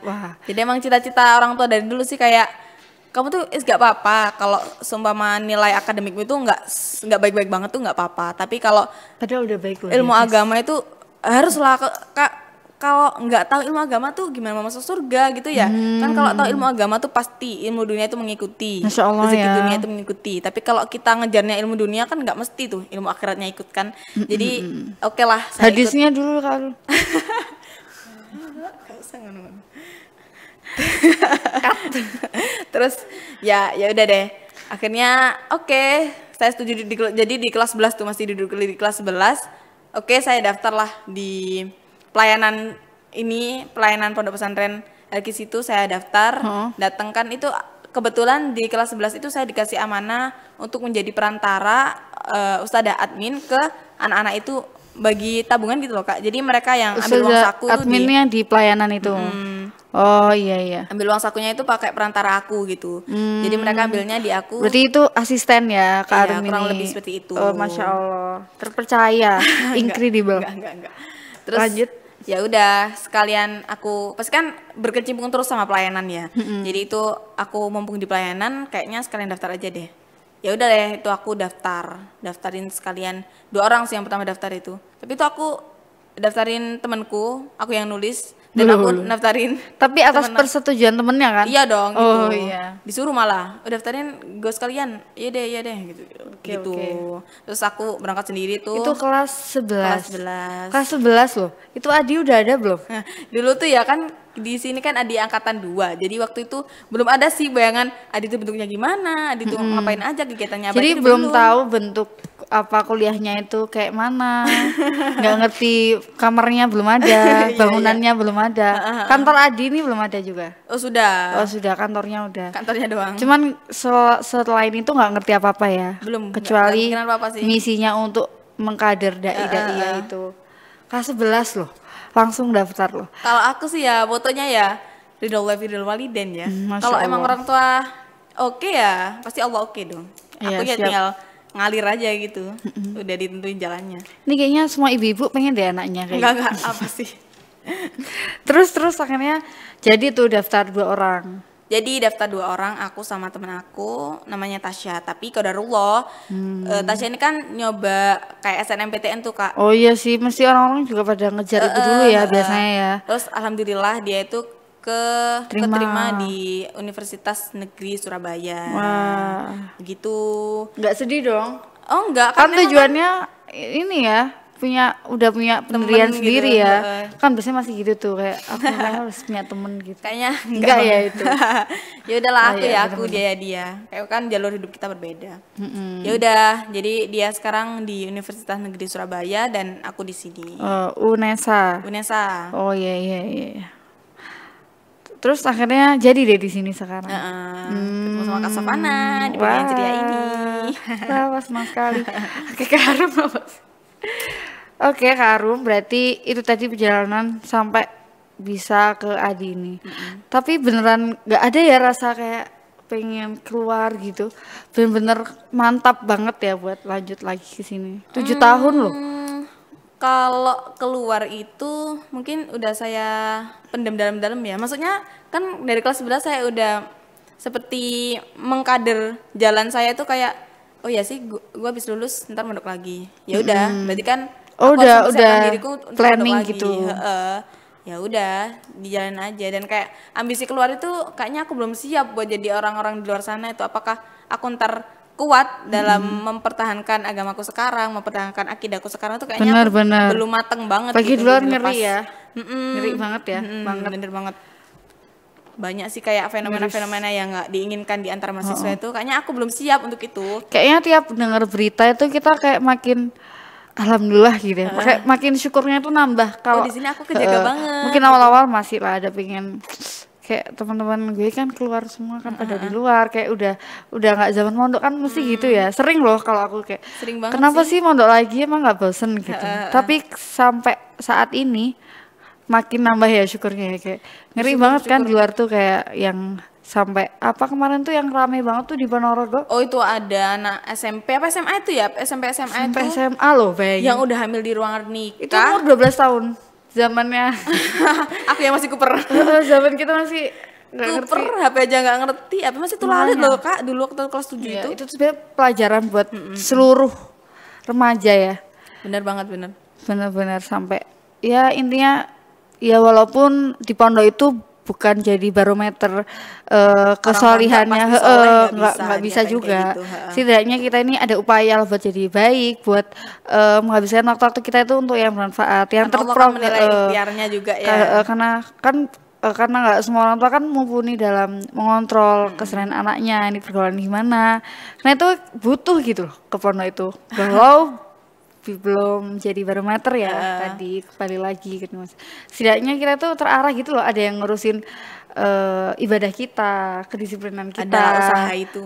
Wah. Jadi emang cita-cita orang tua dari dulu sih kayak kamu tuh gak apa-apa kalau seumpama nilai akademikmu itu nggak baik-baik banget tuh nggak apa-apa. Tapi kalau padahal udah baik loh. Ilmu agama itu haruslah Kak. Kalau nggak tahu ilmu agama tuh gimana mau masuk surga gitu ya. Kan kalau tahu ilmu agama tuh pasti ilmu dunia itu mengikuti. Masya Allah rezeki ya. dunia itu mengikuti. Tapi kalau kita ngejarnya ilmu dunia kan nggak mesti tuh ilmu akhiratnya ikut kan. Jadi oke lah saya hadisnya ikut. Dulu kalau terus ya udah deh. Akhirnya oke, saya setuju jadi di kelas 11 tuh masih duduk di kelas 11. Oke, saya daftar lah di pelayanan pondok pesantren Elkis itu saya daftar. Datang kan itu kebetulan di kelas 11 itu saya dikasih amanah untuk menjadi perantara ustadzah admin ke anak-anak itu bagi tabungan gitu loh Kak. Jadi mereka yang ambil uang saku adminnya di pelayanan itu. Oh iya. Ambil uang sakunya itu pakai perantara aku gitu. Jadi mereka ambilnya di aku. Berarti itu asisten ya Kak Iya, Arum kurang ini. lebih seperti itu. Oh, Masya Allah. Terpercaya. Incredible. Enggak. Terus lanjut. Ya udah sekalian aku pasti kan berkecimpung terus sama pelayanan ya. Jadi itu aku mumpung di pelayanan kayaknya sekalian daftar aja deh. Ya udah deh itu aku daftarin sekalian 2 orang sih yang pertama daftar itu. Tapi itu aku daftarin temanku, aku yang nulis dan aku daftarin. Tapi atas persetujuan temennya kan? Iya dong. Oh gitu. iya. Disuruh malah, daftarin gue sekalian. Iya deh gitu. Gitu. Terus aku berangkat sendiri tuh. Itu kelas 11. Kelas 11. Kelas 11 loh. Itu Adi udah ada belum? Nah, dulu tuh ya kan di sini kan Adi angkatan 2. Jadi waktu itu belum ada sih bayangan Adi itu bentuknya gimana, Adi itu ngapain aja kegiatannya apa. Jadi belum tahu bentuk apa kuliahnya itu kayak mana. Nggak ngerti kamarnya belum ada, bangunannya belum ada. Kantor Adi ini belum ada juga. Oh sudah. Oh sudah, kantornya udah. Kantornya doang. Cuman selain itu nggak ngerti apa-apa ya. Belum. Kecuali apa-apa sih. misinya untuk mengkader dai-dai itu. Kelas 11 loh. Langsung daftar loh. Kalau aku sih ya fotonya ya ridho waliden ya. Kalau emang orang tua oke ya, pasti Allah oke dong. Aku ya tinggal ngalir aja gitu. Udah ditentuin jalannya. Ini kayaknya semua ibu-ibu pengen deh anaknya kayak. Enggak apa sih. Terus akhirnya jadi tuh daftar 2 orang. Jadi daftar 2 orang, aku sama temen aku namanya Tasya. Tapi qadarullah, Tasya ini kan nyoba kayak SNMPTN tuh Kak. Oh iya sih, mesti orang-orang juga pada ngejar itu dulu ya biasanya ya. Terus alhamdulillah dia itu keterima di Universitas Negeri Surabaya. Wah. Gitu. Nggak sedih dong? Oh enggak, kan tujuannya ini ya, udah punya pendirian sendiri gitu, ya. Kan biasanya masih gitu tuh kayak aku harus punya temen gitu. Kayaknya enggak ya itu. Ya udahlah aku dia. Kayak kan jalur hidup kita berbeda. Ya udah, jadi dia sekarang di Universitas Negeri Surabaya dan aku di sini. UNESA. Oh iya. Terus akhirnya jadi deh di sini sekarang. Ketemu sama Kak Savana di bagian ceria ini. Wah, senang sekali. Oke, Kak Arum. Oke, Kak Arum, berarti itu tadi perjalanan sampai bisa ke Adi ini. Tapi beneran nggak ada ya rasa kayak pengen keluar gitu. Bener-bener mantap banget ya buat lanjut lagi ke sini. 7 tahun loh. Kalau keluar itu mungkin udah saya pendam dalam-dalam ya. Maksudnya kan dari kelas 11 saya udah seperti mengkader jalan saya itu kayak oh ya sih gua habis lulus ntar mondok lagi. Ya udah, berarti kan udah planning gitu. Ya udah, di jalan aja dan kayak ambisi keluar itu kayaknya aku belum siap buat jadi orang-orang di luar sana itu. Apakah aku ntar kuat dalam mempertahankan agamaku sekarang, mempertahankan akidahku sekarang tuh kayaknya belum mateng banget. Lagi gitu, di luar ngeri ya, ngeri banget ya, bener banget. Banyak sih kayak fenomena-fenomena yang nggak diinginkan di antara mahasiswa itu, kayaknya aku belum siap untuk itu. Kayaknya tiap dengar berita itu kita kayak makin alhamdulillah gitu ya, kayak makin syukurnya tuh nambah. Kalau di sini aku kejaga banget. Mungkin awal-awal masih lah ada pengen kayak teman-teman gue kan keluar semua kan pada di luar kayak udah nggak zaman mondok kan mesti gitu ya. Sering loh kalau aku kayak kenapa sih mondok lagi emang nggak bosen gitu. Tapi sampai saat ini makin nambah ya syukurnya ya, kayak ngeri banget kan di luar tuh kayak yang sampai apa kemarin tuh yang rame banget tuh di Ponorogo. Oh itu ada anak SMP apa SMA itu ya, SMP SMA itu SMA loh bayangin. Yang udah hamil di ruangan nikah itu umur 12 tahun zamannya. Aku yang masih kuper. Zaman kita masih kuper, HP aja nggak ngerti. Apa masih tuh lalit loh Kak, dulu waktu kelas 7 itu. Itu sebenarnya pelajaran buat seluruh remaja ya. Bener banget, bener sampai ya intinya ya walaupun di pondok itu bukan jadi barometer kesolihannya, nggak bisa juga. Gitu, setidaknya kita ini ada upaya buat jadi baik, buat menghabiskan waktu-waktu kita itu untuk yang bermanfaat, yang ikhtiarnya juga ya. Karena nggak semua orang tua kan mumpuni dalam mengontrol keseharian anaknya, ini pergaulan gimana. Nah itu butuh gitu loh ke pondok itu. Kalau belum jadi barometer ya. Tadi kembali lagi gitu Mas. Setidaknya kita tuh terarah gitu loh, ada yang ngurusin ibadah kita, kedisiplinan kita. Ada usaha itu.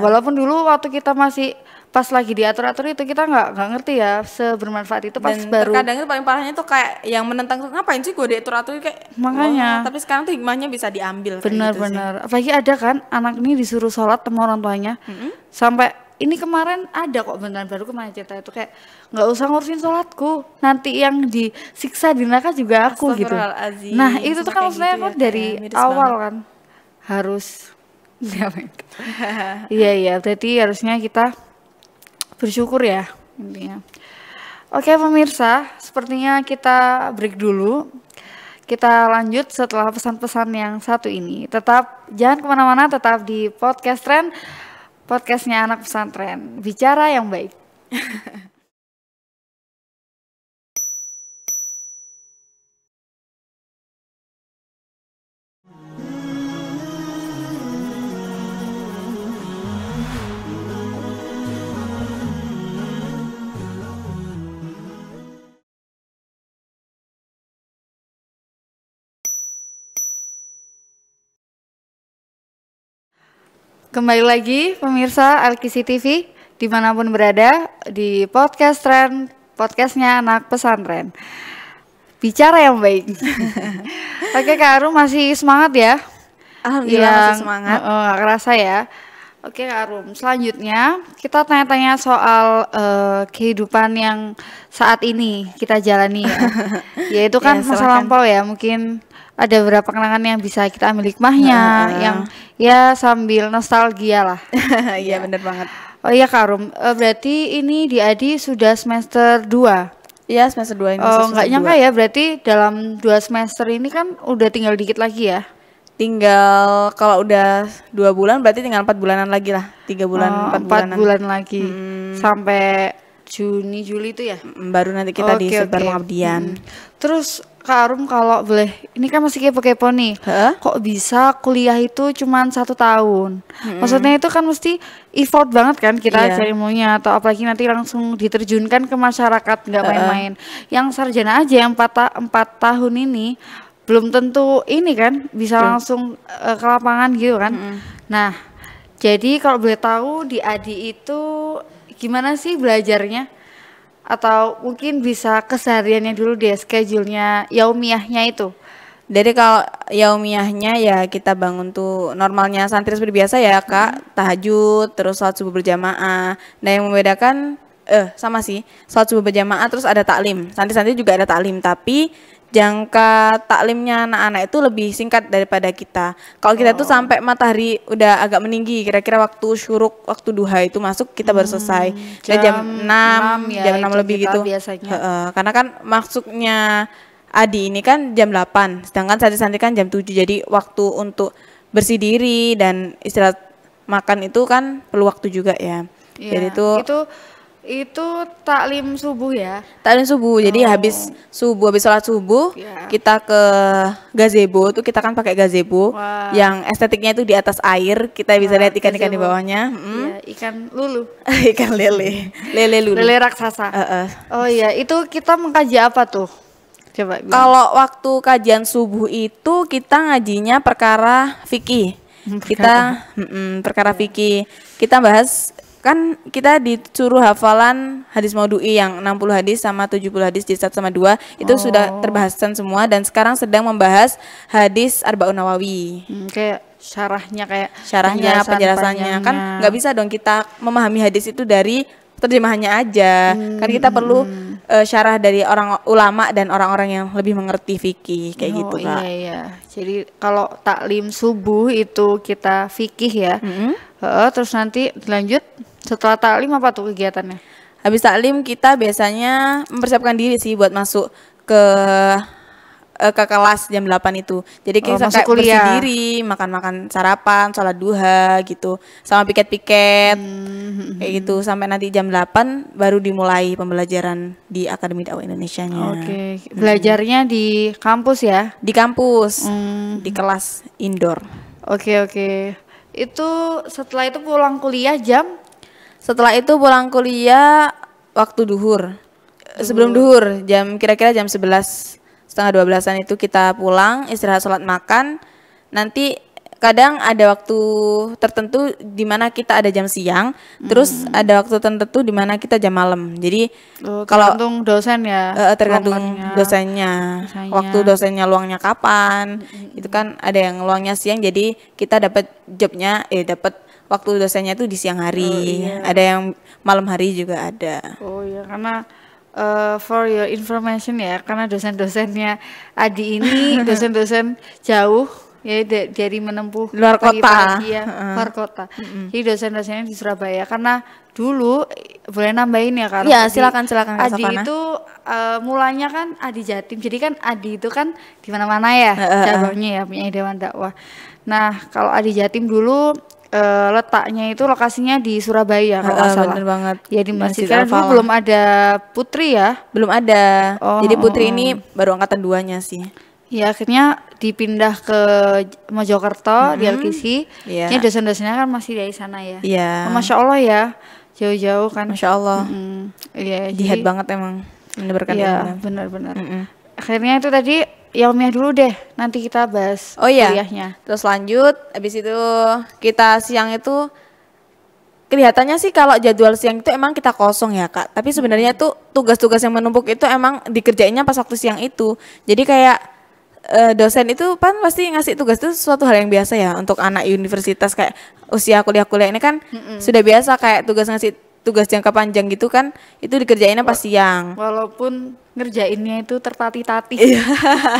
Walaupun dulu waktu kita masih pas lagi diatur-atur itu kita nggak ngerti ya sebermanfaat itu pas Dan baru. terkadang itu paling parahnya tuh kayak yang menentang tuh, ngapain sih gue diatur-atur kayak. Makanya. Tapi sekarang tuh hikmahnya bisa diambil. Benar-benar. Apalagi ada kan anak ini disuruh sholat sama orang tuanya. Sampai ini kemarin ada kok beneran baru kemarin cerita itu kayak nggak usah ngurusin sholatku, nanti yang disiksa di neraka juga aku gitu. Nah itu tuh kan maksudnya kan dari awal kan harus iya berarti harusnya kita bersyukur ya intinya. Oke pemirsa, sepertinya kita break dulu. Kita lanjut setelah pesan-pesan yang satu ini. Tetap jangan kemana-mana, tetap di podcast Tren, podcastnya anak pesantren. Bicara yang baik. Kembali lagi pemirsa Alkisi TV dimanapun berada di podcast Tren, podcastnya anak pesantren. Bicara yang baik. Oke Kak Arum masih semangat ya? Alhamdulillah masih semangat. Gak kerasa ya. Oke Kak Arum, selanjutnya kita tanya-tanya soal kehidupan yang saat ini kita jalani ya. Yaitu kan masa lampau ya, mungkin ada beberapa kenangan yang bisa kita ambil hikmahnya, yang ya sambil nostalgia lah. Iya bener banget. Oh iya Kak Arum, berarti ini di Adi sudah semester 2? Iya semester 2 ini. Oh nggak nyangka ya, berarti dalam 2 semester ini kan udah tinggal dikit lagi ya? Tinggal kalau udah 2 bulan berarti tinggal 4 bulanan lagi lah. 3 bulan 4 bulanan. 4 bulan lagi sampai Juni Juli itu ya? Baru nanti kita disebar pengabdian. Terus Kak Arum kalau boleh, ini kan masih kepo-kepo nih. Kok bisa kuliah itu cuma 1 tahun? Maksudnya itu kan mesti effort banget kan kita cari ilmunya, atau apalagi nanti langsung diterjunkan ke masyarakat, nggak main-main. Yang sarjana aja yang 4 tahun ini belum tentu ini kan bisa langsung ke lapangan gitu kan. Nah, jadi kalau boleh tahu di Adi itu gimana sih belajarnya? Atau mungkin bisa kesehariannya dulu deh, schedule-nya, yaumiyahnya itu. Jadi kalau yaumiyahnya ya kita bangun tuh normalnya santri seperti biasa ya Kak, tahajud, terus sholat subuh berjamaah. Nah yang membedakan sama sih, sholat subuh berjamaah terus ada taklim. Santri-santri juga ada taklim, tapi jangka taklimnya anak-anak itu lebih singkat daripada kita. Kalau kita tuh sampai matahari udah agak meninggi, kira-kira waktu syuruk, waktu duha itu masuk kita baru selesai. Jam 6 ya, jam 6 lebih gitu. Karena kan masuknya Adi ini kan jam 8, sedangkan santri-santri kan jam 7. Jadi waktu untuk bersih diri dan istirahat makan itu kan perlu waktu juga ya. Jadi itu taklim subuh ya? Taklim subuh, jadi habis sholat subuh kita ke gazebo, tuh kita kan pakai gazebo yang estetiknya itu di atas air, kita bisa lihat ikan-ikan di bawahnya. Ikan lulu. Ikan lele lulu. Lele raksasa. Oh iya, itu kita mengkaji apa tuh? Coba. Kalau waktu kajian subuh itu kita ngajinya perkara fikih. Perkara fikih. Kita bahas, kan kita disuruh hafalan hadis maudhu'i yang 60 hadis sama 70 hadis di 1 sama 2 itu sudah terbahaskan semua, dan sekarang sedang membahas hadis Arba'un Nawawi. Kayak syarahnya penjelasannya kan nggak bisa dong kita memahami hadis itu dari terjemahannya aja. Kan kita perlu syarah dari orang ulama dan orang-orang yang lebih mengerti fikih kayak gitu Kak. Iya. Jadi kalau taklim subuh itu kita fikih ya. Terus nanti lanjut setelah taklim apa tuh kegiatannya? Habis taklim kita biasanya mempersiapkan diri sih buat masuk ke kelas jam 8 itu. Jadi kita kayak bersih diri, makan-makan sarapan, sholat duha gitu, sama piket-piket kayak gitu, sampai nanti jam 8 baru dimulai pembelajaran di Akademi Dakwah Indonesianya. Belajarnya di kampus ya? Di kampus, di kelas indoor. Oke. Itu setelah itu pulang kuliah jam? Setelah itu pulang kuliah waktu duhur. sebelum duhur, kira-kira jam 11 setengah 12-an itu kita pulang, istirahat, sholat, makan. Nanti kadang ada waktu tertentu di mana kita ada jam siang, terus ada waktu tertentu di mana kita jam malam. Jadi kalau tergantung dosen ya, tergantung dosennya, Misalnya. waktu dosennya luangnya kapan. Itu kan ada yang luangnya siang, jadi kita dapat dapat waktu dosennya itu di siang hari. Ada yang malam hari juga ada. Oh iya, karena for your information ya, karena dosen-dosennya Adi ini dosen-dosen jauh ya, dari menempuh luar kota. Pagi-pagi ya, luar kota. Jadi dosen-dosennya di Surabaya. Karena dulu boleh nambahin ya, karena Iya, silakan Adi itu mulanya kan Adi Jatim. Jadi kan Adi itu kan di mana-mana ya cabangnya ya, punya Dewan Dakwah. Nah, kalau Adi Jatim dulu letaknya itu lokasinya di Surabaya kalau nggak salah. Bener banget. Ya di Masjid. Karena dulu belum ada Putri ya. Belum ada. Jadi Putri ini baru angkatan 2-nya sih. Ya akhirnya dipindah ke Mojokerto di Alkisi. Ini dosen-dosennya kan masih dari sana ya. Iya. Masya Allah ya, jauh-jauh kan. Masya Allah. Iya. Jihad banget emang mendebarkan ilmu. Iya benar-benar. Akhirnya itu tadi Yaumiyah dulu deh, nanti kita bahas kuliahnya. Terus lanjut, habis itu kita siang itu kelihatannya sih kalau jadwal siang itu emang kita kosong ya Kak. Tapi sebenarnya tuh tugas-tugas yang menumpuk itu emang dikerjainnya pas waktu siang itu. Jadi kayak dosen itu kan pasti ngasih tugas itu suatu hal yang biasa ya untuk anak universitas kayak usia kuliah-kuliah ini kan sudah biasa kayak tugas jangka panjang gitu kan itu dikerjainnya pas siang. Walaupun ngerjainnya itu tertatih-tatih,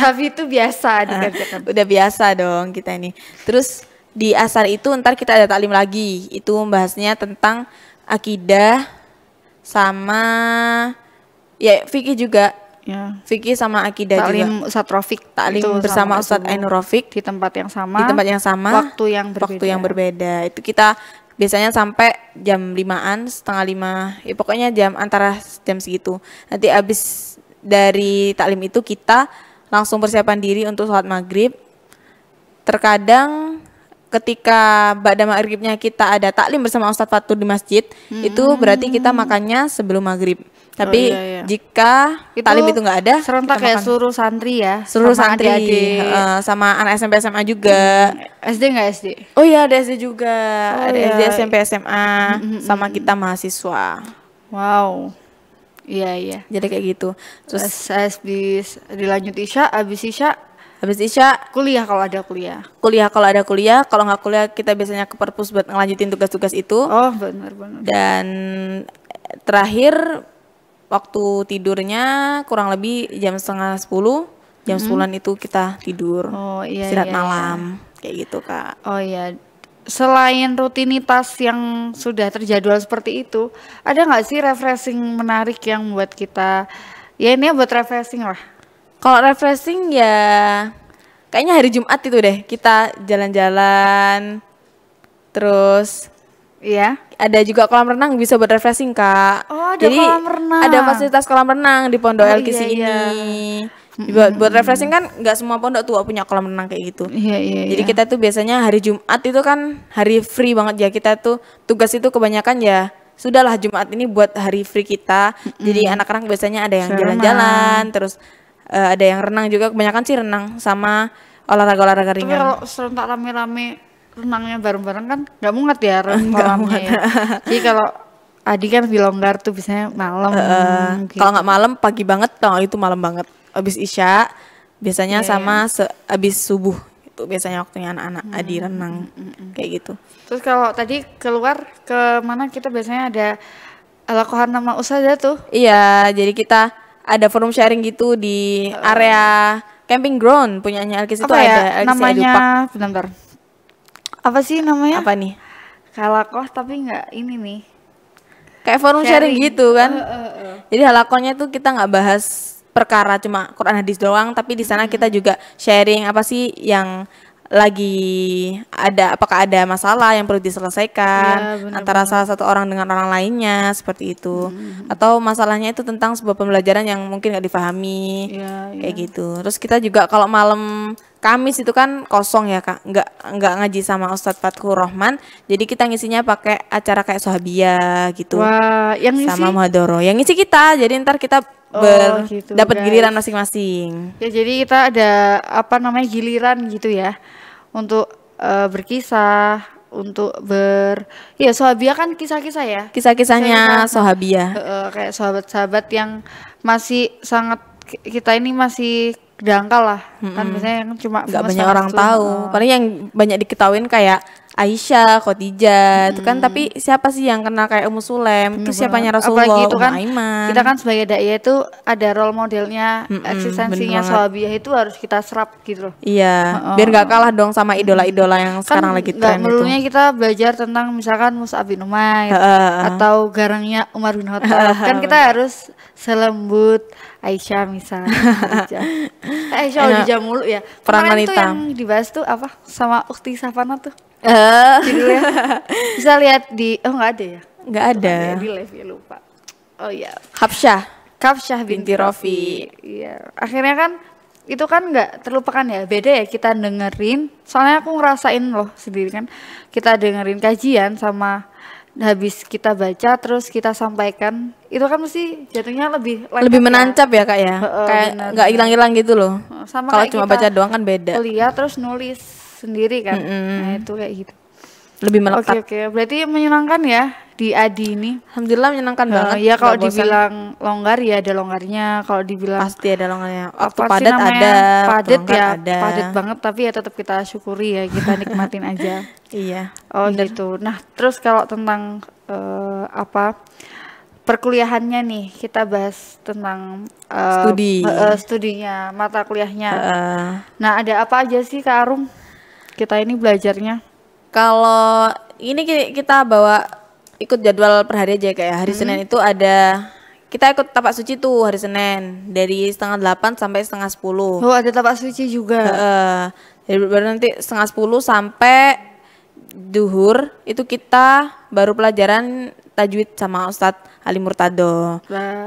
tapi itu biasa dikerjakan. Udah biasa dong kita ini. Terus di asar itu ntar kita ada taklim lagi, itu membahasnya tentang akidah sama ya fikih juga. Ya. Fikih sama akidah taklim juga. Ustadz Rafiq. Taklim bersama Ustadz Ainur Rafiq di tempat yang sama. Di tempat yang sama. Waktu yang berbeda. Itu kita biasanya sampai jam 5-an, setengah 5. Ya pokoknya antara jam segitu. Nanti abis dari taklim itu kita langsung persiapan diri untuk sholat maghrib. Terkadang ketika ba'da maghribnya kita ada taklim bersama Ustadz Fatur di masjid, itu berarti kita makannya sebelum maghrib. Tapi jika taklim itu nggak ada, serentak kayak seluruh santri ya, seluruh santri sama anak SMP SMA juga. SD nggak SD? Oh iya ada SD juga, ada SD SMP SMA sama kita mahasiswa. Wow, iya. Jadi kayak gitu. Terus habis dilanjut Isya, habis Isya kuliah kalau ada kuliah. Kalau nggak kuliah kita biasanya ke perpus buat ngelanjutin tugas-tugas itu. Oh benar. Dan terakhir waktu tidurnya kurang lebih jam 9:30, jam 10-an itu kita tidur. Istirahat malam kayak gitu Kak. Oh iya. Selain rutinitas yang sudah terjadwal seperti itu, ada nggak sih refreshing menarik yang buat kita ya ini buat refreshing lah. Kalau refreshing ya kayaknya hari Jumat itu deh kita jalan-jalan terus ada juga kolam renang bisa buat refreshing Kak. Oh ada jadi kolam renang. Ada fasilitas kolam renang di Pondok Alkisi ini. Buat refreshing kan nggak semua pondok tuh punya kolam renang kayak gitu. Jadi kita tuh biasanya hari Jumat itu kan hari free banget ya, kita tuh tugas itu kebanyakan ya sudahlah Jumat ini buat hari free kita. Jadi anak-anak biasanya ada yang jalan-jalan terus ada yang renang juga, kebanyakan sih renang sama olahraga ringan. Tapi kalau serentak rame-rame renangnya bareng-bareng kan nggak muat ya kolamnya ya. Jadi kalau Adi kan lebih longgar tuh biasanya malam. Gitu. Kalau nggak malam pagi banget, kalau itu malam banget. Abis Isya biasanya sama abis subuh itu biasanya waktunya anak-anak Adi renang kayak gitu. Terus kalau tadi keluar ke mana kita biasanya ada Al-Qohan nama Ustazah tuh. Iya, jadi kita ada forum sharing gitu di area camping ground punyanya Alkis itu ada namanya bentar. Apa sih namanya? Apa nih? Halakoh tapi nggak ini nih. Kayak forum sharing gitu kan. Jadi halakohnya tuh kita nggak bahas perkara cuma Quran hadis doang, tapi di sana kita juga sharing apa sih yang lagi ada, apakah ada masalah yang perlu diselesaikan antara salah satu orang dengan orang lainnya seperti itu, atau masalahnya itu tentang sebuah pembelajaran yang mungkin nggak difahami kayak gitu. Terus kita juga kalau malam Kamis itu kan kosong ya Kak, nggak ngaji sama Ustadz Fatkur Rahman, jadi kita ngisinya pakai acara kayak Sohabia gitu. Wah, yang ngisi sama Muhadoro, yang ngisi kita, jadi ntar kita gitu, dapat guys. giliran masing-masing. Ya jadi kita ada apa namanya giliran gitu ya untuk berkisah, untuk ya Sohabia kan kisah-kisah ya. Kisah-kisahnya Sohabia. Kayak sahabat-sahabat yang masih sangat kita ini masih dangkal lah. Kan biasanya yang cuma nggak banyak orang tahu. Paling yang banyak diketahuin kayak Aisyah, Khadijah, itu kan, tapi siapa sih yang kenal kayak Ummu Sulaim? Itu siapanya Rasulullah, apalagi itu kan Aiman. kita kan sebagai dai itu ada role modelnya, eksistensinya Sohabiah itu harus kita serap gitu loh. Iya, biar nggak kalah dong sama idola-idola yang sekarang lagi tren itu. Melulunya kita belajar tentang misalkan Mus'ab bin Umair atau garangnya Umar bin Khattab. Kan kita harus selembut Aisyah misalnya. Aisyah Khadijah mulu ya. Peran Kemarin tuh wanita yang dibahas tuh apa sama Ukti Safana tuh. Judulnya bisa lihat di nggak ada ya, nggak ada di live ya, lupa. Oh iya, Hafsyah binti Rofi. Iya, akhirnya kan itu kan nggak terlupakan ya, beda ya kita dengerin, soalnya aku ngerasain loh sendiri kan, kita dengerin kajian sama habis kita baca terus kita sampaikan, itu kan mesti jatuhnya lebih menancap ya Kak ya, kayak nggak hilang-hilang gitu loh. Sama kalau cuma baca doang kan beda, kuliah terus nulis sendiri kan. Nah itu kayak gitu lebih melekat. Oke. Berarti menyenangkan ya di Adi ini. Alhamdulillah menyenangkan banget. Ya kalau dibilang longgar ya ada longgarnya, kalau dibilang pasti ada longgarnya. Waktu padat ada, padat ya ada. padat banget, tapi ya tetap kita syukuri ya, kita nikmatin aja. Iya. Gitu. Nah terus kalau tentang perkuliahannya nih, kita bahas tentang studinya, mata kuliahnya. Nah ada apa aja sih Kak Arum? Kita ini belajarnya. Kalau ini kita bawa ikut jadwal per hari aja kayak hari Senin itu ada, kita ikut tapak suci tuh hari Senin dari 7:30 sampai 9:30. Oh ada tapak suci juga. Jadi baru nanti 9:30 sampai duhur itu kita baru pelajaran tajwid sama Ustadz Ali Murtado.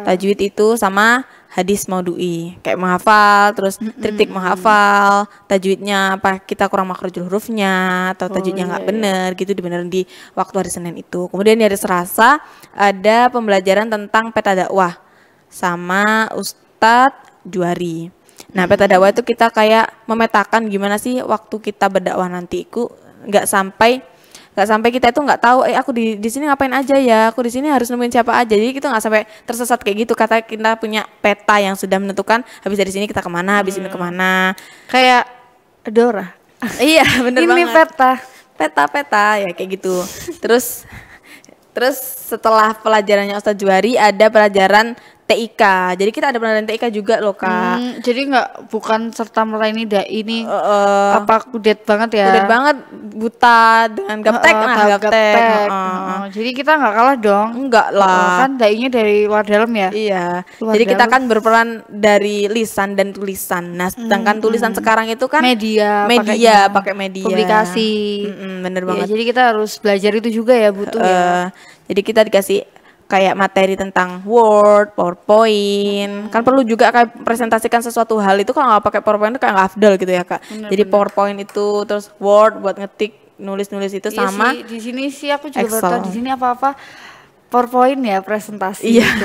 Tajwid itu sama hadis maudhu'i, kayak menghafal, terus triptik menghafal, tajwidnya apa kita kurang makhrajul hurufnya atau tajwidnya nggak bener gitu, dibenerin di waktu hari Senin itu. Kemudian di hari Selasa ada pembelajaran tentang peta dakwah sama Ustadz Juari. Nah peta dakwah itu kita kayak memetakan gimana sih waktu kita berdakwah nanti, nggak sampai kita itu nggak tahu aku di sini ngapain aja ya, aku di sini harus nemuin siapa aja. Jadi kita nggak sampai tersesat kayak gitu, kata kita punya peta yang sudah menentukan habis dari sini kita kemana, habis ini kemana, kayak Dora. Iya bener ini banget, peta ya kayak gitu. Terus setelah pelajarannya Ustadz Juari ada pelajaran TIK. Jadi kita ada pelajaran TIK juga loh Kak. Jadi bukan serta merta ini ini apa kudet banget ya. Kudet banget, buta dengan gaptek. Gaptek. Jadi kita nggak kalah dong. Enggak lah. Kan dainya dari luar dalam ya. Iya. Jadi kita kan berperan dari lisan dan tulisan. Nah, sedangkan tulisan sekarang itu kan media pakai media. Publikasi. Bener banget. Jadi kita harus belajar itu juga ya, butuh ya. Jadi kita dikasih kayak materi tentang Word, PowerPoint. Kan perlu juga kayak presentasikan sesuatu hal itu, kalau nggak pakai PowerPoint itu kayak nggak afdal gitu ya Kak. Jadi PowerPoint itu, terus Word buat ngetik, nulis itu sama. Di sini sih aku juga baru tahu di sini apa-apa PowerPoint ya, presentasi gitu.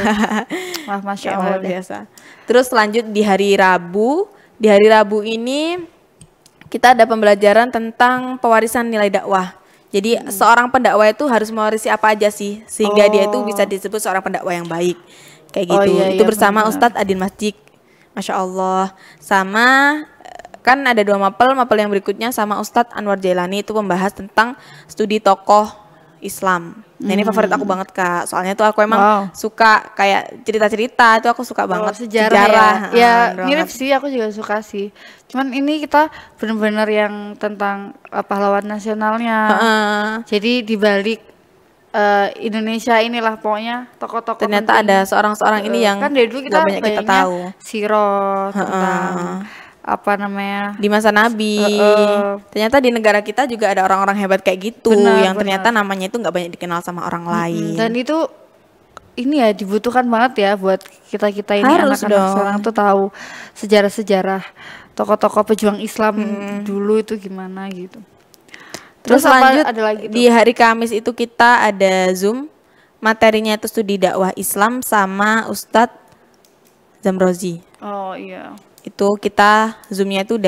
Wah, Masya Allah biasa. Terus lanjut di hari Rabu. Di hari Rabu ini kita ada pembelajaran tentang pewarisan nilai dakwah. Jadi seorang pendakwah itu harus mewarisi apa aja sih sehingga dia itu bisa disebut seorang pendakwah yang baik. Kayak gitu. Itu bersama Ustadz Adin Masjid. Masya Allah. Sama kan ada 2 mapel yang berikutnya sama Ustadz Anwar Jailani, itu membahas tentang studi tokoh Islam. Nah ini favorit aku banget Kak, soalnya tuh aku emang suka kayak cerita-cerita, itu aku suka banget. Sejarah ya mirip sih, aku juga suka sih. Cuman ini kita benar-benar yang tentang pahlawan nasionalnya. Jadi dibalik Indonesia inilah pokoknya tokoh-tokoh ternyata penting. Ada seorang ini yang kan dari dulu kita banyak kita tahu. Sirah tentang apa namanya di masa Nabi. Ternyata di negara kita juga ada orang-orang hebat kayak gitu, yang ternyata namanya itu nggak banyak dikenal sama orang lain. Dan itu ini ya dibutuhkan banget ya buat kita ini Harus anak-anak dong. sekarang tuh tahu sejarah-sejarah tokoh-tokoh pejuang Islam dulu itu gimana gitu. Terus apa lanjut ada lagi tuh? di hari Kamis itu kita ada Zoom. Materinya itu studi dakwah Islam sama Ustadz Zamrozi. Oh iya. Itu kita Zoom-nya itu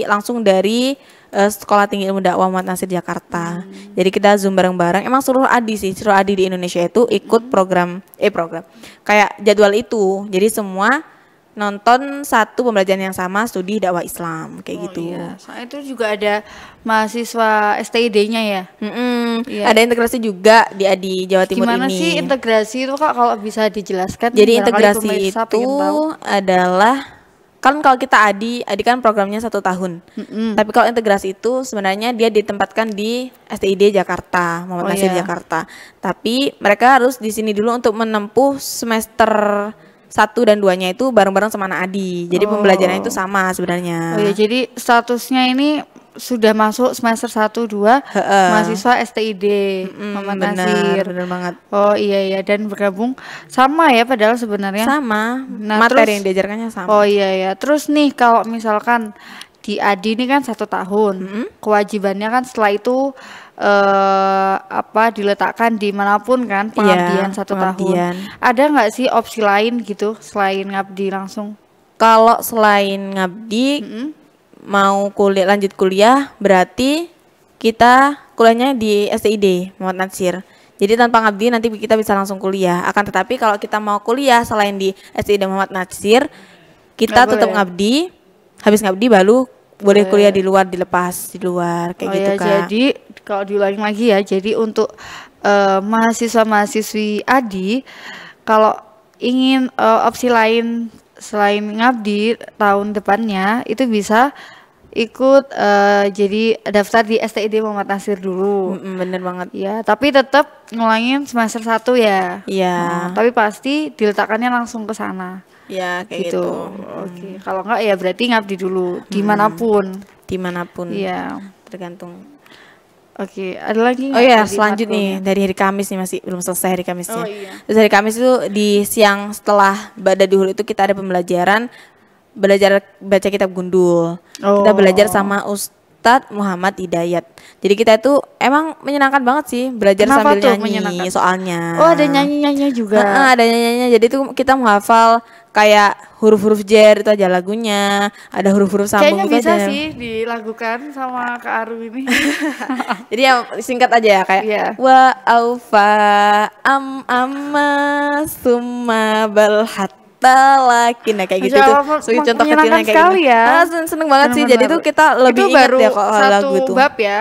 langsung dari Sekolah Tinggi Ilmu Dakwah Muhammad Nasir Jakarta. Jadi kita Zoom bareng-bareng. Emang seluruh adi di Indonesia itu ikut program kayak jadwal itu. Jadi semua nonton satu pembelajaran yang sama studi dakwah Islam kayak gitu. Iya. Soalnya itu juga ada mahasiswa STID-nya ya. Iya. Ada integrasi juga di Adi Jawa Timur Gimana ini. sih integrasi itu Kak kalau bisa dijelaskan? Jadi Barangkali integrasi pemirsa itu pengen tahu. adalah kan kalau kita Adi kan programnya 1 tahun. Tapi kalau integrasi itu sebenarnya dia ditempatkan di STID Jakarta, Muhammad Nasir iya. Jakarta. Tapi mereka harus di sini dulu untuk menempuh semester 1 dan 2-nya itu bareng-bareng sama anak Adi. Jadi pembelajarannya itu sama sebenarnya. Oh ya, jadi statusnya ini sudah masuk semester 1 2 mahasiswa STID Muhammad Nasir. Bener banget. Oh iya dan bergabung sama ya padahal sebenarnya. Sama. Nah, Materi terus- yang diajarkannya sama. Oh iya. Terus nih kalau misalkan di Adi ini kan 1 tahun, kewajibannya kan setelah itu diletakkan dimanapun kan pengabdian 1 pengabdian. tahun. Ada nggak sih opsi lain gitu selain ngabdi langsung? Kalau selain ngabdi mau lanjut kuliah berarti kita kuliahnya di STID Muhammad Nasir. Jadi tanpa ngabdi nanti kita bisa langsung kuliah. Akan tetapi kalau kita mau kuliah selain di STID Muhammad Nasir, kita Nggak tetap boleh. ngabdi. Habis ngabdi baru boleh kuliah di luar, dilepas di luar kayak Oh gitu ya, Kak. jadi kalau diulangi lagi ya, jadi untuk mahasiswa-mahasiswi Adi kalau ingin opsi lain selain ngabdi tahun depannya itu bisa ikut jadi daftar di STID Muhammad Nasir dulu. Bener banget. Ya, tapi tetap ngulangin semester 1 ya. Iya. Tapi pasti diletakkannya langsung ke sana. Ya kayak Gitu. gitu. Oke. Kalau enggak ya berarti ngabdi dulu dimanapun. Dimanapun. Iya. Tergantung. Oke, ada lagi Oh nggak iya, dari selanjut matkulnya? nih dari hari Kamis nih masih belum selesai hari Kamisnya. Oh iya. Terus hari Kamis itu di siang setelah Ba'da Duhur itu kita ada belajar baca kitab gundul. Kita Oh. belajar sama Ustadz Muhammad Hidayat. Jadi kita itu emang menyenangkan banget sih belajar Kenapa sambil tuh nyanyi menyenangkan? soalnya. Oh, ada nyanyi-nyanyinya juga. Ada nyanyinya. Jadi tuh kita menghafal kayak huruf-huruf jar itu aja lagunya, ada huruf-huruf sambung Kayaknya itu bisa aja. sih dilakukan sama Kak Aru ini. Jadi yang singkat aja ya kayak Iya. wa aufa amma summa bal hatta lakin kayak gitu Masya tuh. Allah, Sebagai contoh menyenangkan kecilnya kayak sekali gitu. ya. Seneng banget sih. Jadi tuh kita lebih itu ingat baru ya kalau lagu satu itu. bab ya.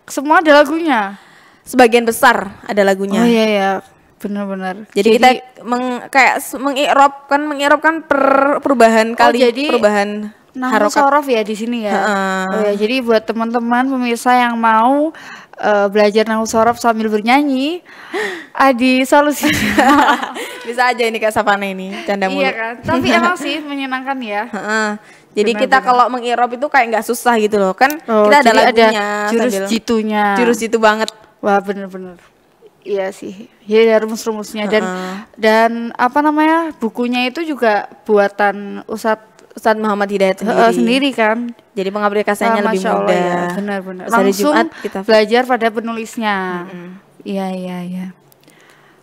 Semua ada lagunya. Sebagian besar ada lagunya. Oh iya ya, benar-benar. Jadi kita mengi'rab kan perubahan perubahan Nahu harokat. sorof ya di sini ya. Heeh. Oh ya, jadi buat teman-teman pemirsa yang mau belajar nahu sorof sambil bernyanyi, Adi solusinya. Bisa aja ini kayak Savana ini canda mulu. Iya kan. Tapi emang sih menyenangkan ya. Heeh. Jadi kita Benar-benar. kalau mengi'rab itu kayak nggak susah gitu loh kan. Oh, Kita ada jadi lagunya jurus sambil- jitunya. jurus itu banget. Wah, bener-bener. Iya sih. Ya ada rumus-rumusnya dan apa namanya? Bukunya itu juga buatan Ustadz Muhammad Hidayat sendiri kan. Jadi pengaplikasiannya lebih Masya Allah mudah. ya, benar-benar. Terus hari Langsung Jumat kita belajar pada penulisnya. Iya.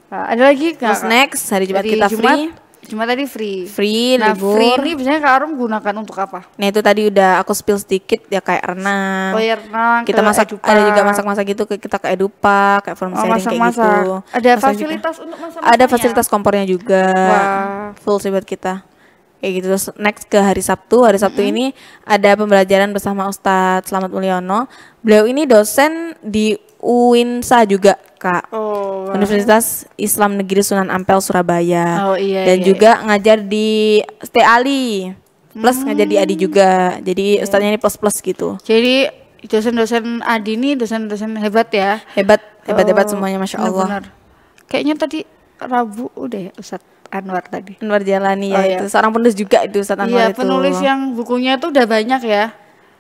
Nah, ada lagi nggak, Terus Kak? next hari Jumat Dari kita free. Jumat tadi free. Free, Nah, libur. free ini biasanya Kak Arum gunakan untuk apa? Nah itu tadi udah aku spill sedikit ya kayak renang. Oh ya, renang, Kita ke masak, Edupa. ada juga masak-masak gitu, kita ke Edupa, kayak forum sharing kayak masak-masak. gitu. Ada Masak fasilitas juga. untuk masak. Ada fasilitas kompornya juga. Wah. Full sih buat kita. Kayak gitu. Terus next ke hari Sabtu. Hari Sabtu ini ada pembelajaran bersama Ustadz Slamet Mulyono. Beliau ini dosen di UINSA juga, Kak. Oh. Universitas Islam Negeri Sunan Ampel Surabaya. Oh, iya, Dan iya, juga ngajar di ST Ali. Plus ngajar di Adi juga. Jadi ustadznya ini plus-plus gitu. Jadi dosen-dosen Adi ini dosen-dosen hebat ya. Hebat semuanya Masya Allah. Benar. Kayaknya tadi Rabu udah ya Ustadz Anwar tadi. Anwar Jalani ya Oh, iya. itu. Seorang penulis juga itu Ustadz Anwar Iya, itu. penulis yang bukunya tuh udah banyak ya.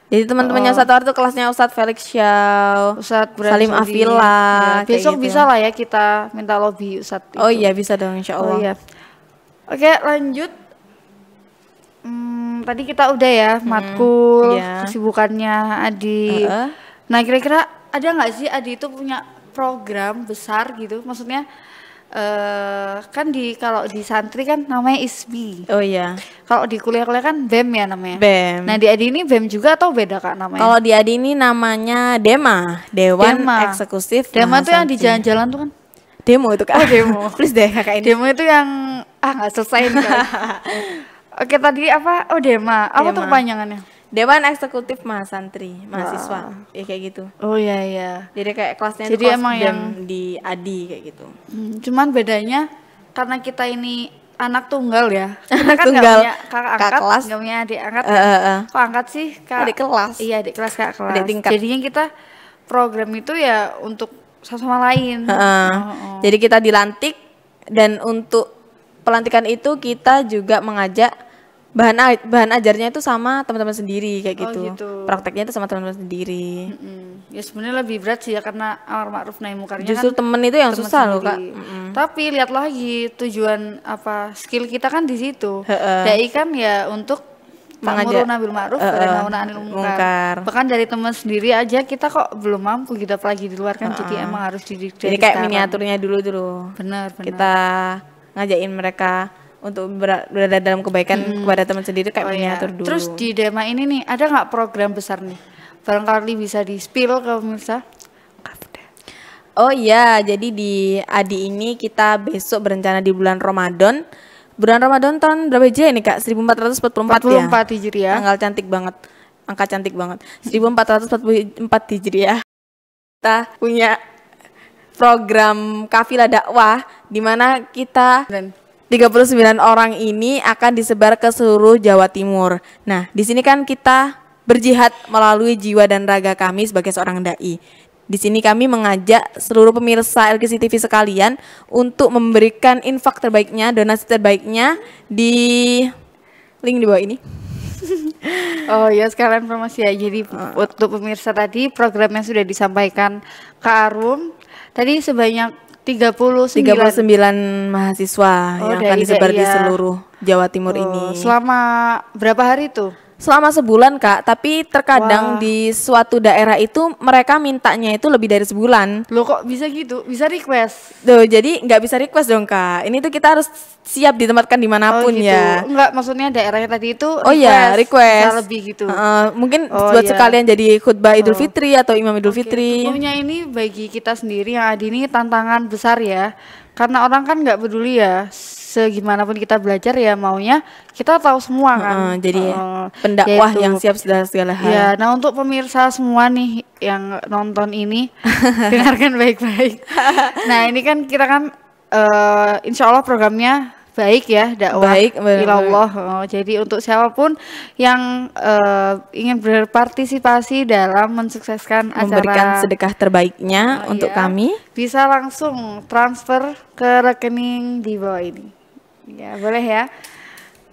Jadi teman-temannya Ustadz Anwar tuh kelasnya Ustadz Felix Xiao, Ustadz Salim Sudi. Afila. Ya, besok gitu. bisa lah ya kita minta lobby Ustadz Oh itu. iya bisa dong insya Allah. Oh iya. Oke lanjut. Tadi kita udah ya matkul, kesibukannya Adi. Nah kira-kira ada nggak sih Adi itu punya program besar gitu? Maksudnya kan kalau di santri kan namanya ISMI. Oh iya. Kalau di kuliah-kuliah kan BEM ya namanya. BEM. Nah di Adi ini BEM juga atau beda Kak namanya? Kalau di Adi ini namanya DEMA, Dewan Eksekutif DEMA tuh yang di Mahasantri. jalan-jalan tuh kan? Demo itu Kak. Oh demo. Please deh Kakak ini. Demo itu yang nggak selesai nih, Kak. Oke tadi apa? Oh DEMA. Apa tuh kepanjangannya? Dewan Eksekutif Mahasantri, mahasiswa. Ya kayak gitu. Oh iya iya. Jadi kayak kelasnya Jadi itu kelas emang BEM yang di Adi kayak gitu. Cuman bedanya karena kita ini anak tunggal ya. Kita kan Tunggal. nggak punya kakak Kakak angkat, kelas. nggak punya adik angkat. Kok angkat sih? Kak? Adik kelas. Iya adik kelas kakak kelas. Adik tingkat. Jadinya kita program itu ya untuk satu sama lain. Jadi kita dilantik dan untuk pelantikan itu kita juga mengajak bahan ajarnya itu sama teman-teman sendiri kayak gitu. Gitu. Prakteknya itu sama teman-teman sendiri. Ya sebenarnya lebih berat sih ya karena amar ma'ruf nahi mukarnya Justru kan temen itu yang teman susah loh Kak. sendiri. Tapi lihat lagi tujuan apa skill kita kan di situ. Dai kan ya untuk ta'muruna bil ma'ruf wa tanhauna 'anil munkar. Bahkan dari teman sendiri aja kita kok belum mampu gitu apalagi di luar kan jadi emang harus dididik Jadi dari kayak sekarang. miniaturnya dulu. Benar. Kita ngajain mereka untuk berada dalam kebaikan kepada teman sendiri kayak miniatur dulu. Terus di DEMA ini nih ada nggak program besar nih? Barangkali bisa di-spill ke pemirsa. Oh iya, jadi di Adi ini kita besok berencana di bulan Ramadan. Bulan Ramadan tahun berapa Hijriah ini Kak? 1444 ya? 44 Hijriah. Tanggal cantik banget. Angka cantik banget. 1444 Hijriah. Kita punya program kafilah dakwah di mana kita 39 orang ini akan disebar ke seluruh Jawa Timur. Nah, di sini kan kita berjihad melalui jiwa dan raga kami sebagai seorang dai. Di sini kami mengajak seluruh pemirsa LKC TV sekalian untuk memberikan infak terbaiknya, donasi terbaiknya di link di bawah ini. Oh ya sekalian informasi ya. Jadi untuk pemirsa tadi programnya sudah disampaikan Kak Arum. Tadi sebanyak 39 mahasiswa yang akan disebar di seluruh Jawa Timur ini. Selama berapa hari tuh? Selama sebulan Kak, tapi terkadang di suatu daerah itu mereka mintanya itu lebih dari sebulan. Loh kok bisa gitu? Bisa request? Tuh, jadi nggak bisa request dong Kak. Ini tuh kita harus siap ditempatkan dimanapun gitu. ya. Enggak, maksudnya daerahnya tadi itu request. Oh iya, request. Bisa lebih gitu. Mungkin buat sekalian jadi khutbah Idul Fitri atau Imam Idul Fitri. Tentunya ini bagi kita sendiri yang ada ini tantangan besar ya. Karena orang kan nggak peduli ya, segimanapun kita belajar ya maunya kita tahu semua kan. Jadi pendakwah yang siap segala hal. Ya, nah untuk pemirsa semua nih yang nonton ini dengarkan baik-baik. Nah ini kan kita kan insya Allah programnya baik ya, dakwah ilallah. Jadi untuk siapapun yang ingin berpartisipasi dalam mensukseskan memberikan acara sedekah terbaiknya untuk kami, bisa langsung transfer ke rekening di bawah ini. Ya, boleh ya.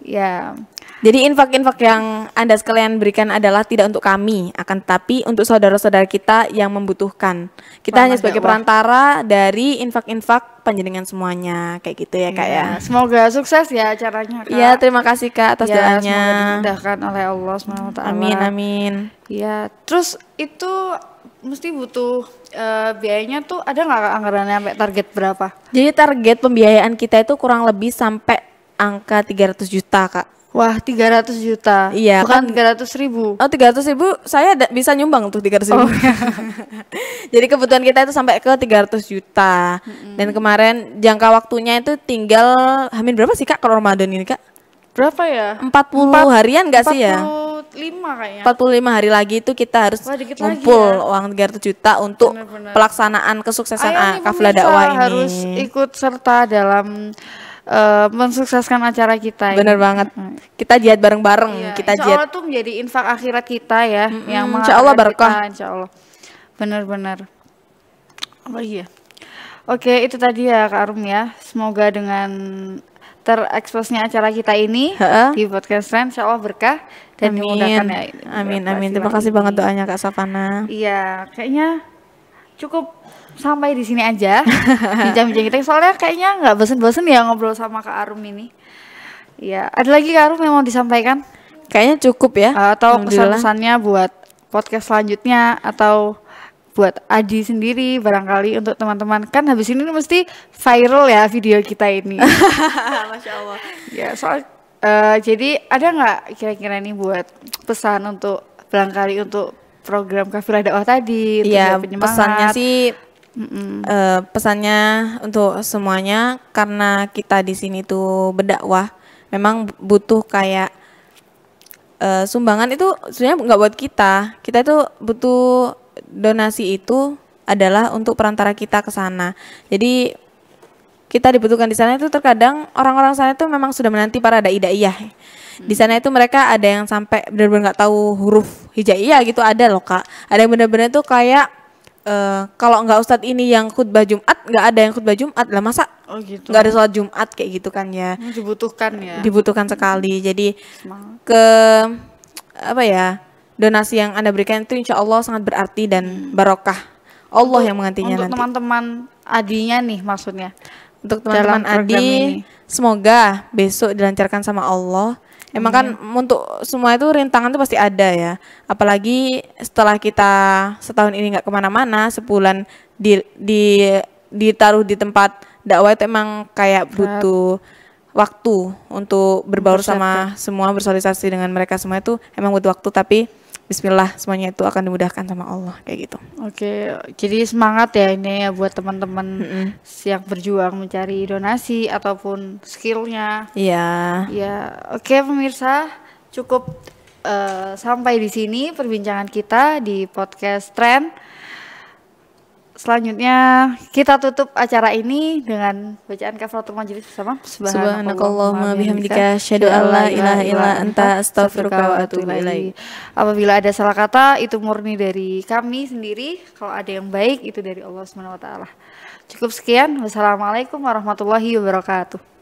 Ya. Jadi infak-infak yang Anda sekalian berikan adalah tidak untuk kami, akan tetapi untuk saudara-saudara kita yang membutuhkan. Kita hanya sebagai perantara dari infak-infak panjenengan semuanya, kayak gitu ya Kak ya. Semoga sukses ya acaranya Kak. Iya, terima kasih Kak atas doanya. Semoga dimudahkan oleh Allah SWT. Amin, amin. Ya, terus itu mesti butuh biayanya tuh ada nggak anggarannya sampai target berapa? Jadi target pembiayaan kita itu kurang lebih sampai angka 300 juta Kak. Wah 300 juta, iya, bukan kan 300.000. Oh 300.000 saya bisa nyumbang untuk 300.000. Jadi kebutuhan kita itu sampai ke 300 juta. Dan kemarin jangka waktunya itu tinggal hamin berapa sih Kak kalau Ramadan ini Kak? Berapa ya? 40 harian gak sih ya? 45 kayaknya. 45 hari lagi itu kita harus ngumpul uang 300 juta untuk pelaksanaan kesuksesan kafilah dakwah ini. Harus ikut serta dalam mensukseskan acara kita. Bener banget. Kita jihad bareng-bareng. Kita insya Allah tuh menjadi infak akhirat kita ya, yang insya Allah berkah. Insya Allah. Bener-bener. Oh iya. Oke, itu tadi ya Kak Arum ya. Semoga dengan tereksposnya acara kita ini di podcast Trend, insya Allah berkah dan dimudahkan ya. Amin. Terima kasih banget doanya Kak Safana. Iya, kayaknya cukup sampai di sini aja bincang-bincang kita. Soalnya kayaknya nggak bosen-bosen ya ngobrol sama Kak Arum ini. Iya, ada lagi Kak Arum yang mau disampaikan? Kayaknya cukup ya. Atau pesan-pesannya buat podcast selanjutnya atau buat Adi sendiri barangkali untuk teman-teman, kan habis ini mesti viral ya video kita ini. Masya Allah. Ya soal jadi ada nggak kira-kira nih buat pesan untuk barangkali untuk program Kafilah Dakwah tadi? Iya, pesannya sih pesannya untuk semuanya, karena kita di sini tuh berdakwah memang butuh kayak sumbangan itu sebenarnya nggak buat kita itu butuh donasi, itu adalah untuk perantara kita ke sana. Jadi kita dibutuhkan di sana itu terkadang orang-orang sana itu memang sudah menanti para dai-daiyah. Di sana itu mereka ada yang sampai benar-benar nggak tahu huruf hijaiyah gitu, ada loh Kak. Ada yang benar-benar tuh kayak kalau nggak ustadz ini yang khutbah Jumat, nggak ada yang khutbah Jumat lah, masa gitu. Nggak ada sholat Jumat kayak gitu kan ya. Dibutuhkan ya. Dibutuhkan sekali. Jadi donasi yang Anda berikan itu insya Allah sangat berarti dan barokah. Allah yang menggantinya nanti. Untuk teman-teman Adinya nih maksudnya. Untuk teman-teman Adi, semoga besok dilancarkan sama Allah. Emang kan untuk semua itu rintangan itu pasti ada ya. Apalagi setelah kita setahun ini nggak kemana-mana, sebulan ditaruh di tempat dakwah itu emang kayak butuh waktu untuk berbaur sama semua, bersosialisasi dengan mereka semua itu emang butuh waktu, tapi bismillah semuanya itu akan dimudahkan sama Allah kayak gitu. Oke, jadi semangat ya ini ya buat teman-teman yang berjuang mencari donasi ataupun skillnya. Iya. Ya, oke pemirsa, cukup sampai di sini perbincangan kita di podcast Trend. Selanjutnya kita tutup acara ini dengan bacaan kafaratul majelis bersama. Subhanakallahumma bihamdika asyhadu an la ilaha illa anta astaghfiruka wa atubu ilaik. Apabila ada salah kata itu murni dari kami sendiri, kalau ada yang baik itu dari Allah Subhanahu wa taala. Cukup sekian. Wassalamualaikum warahmatullahi wabarakatuh.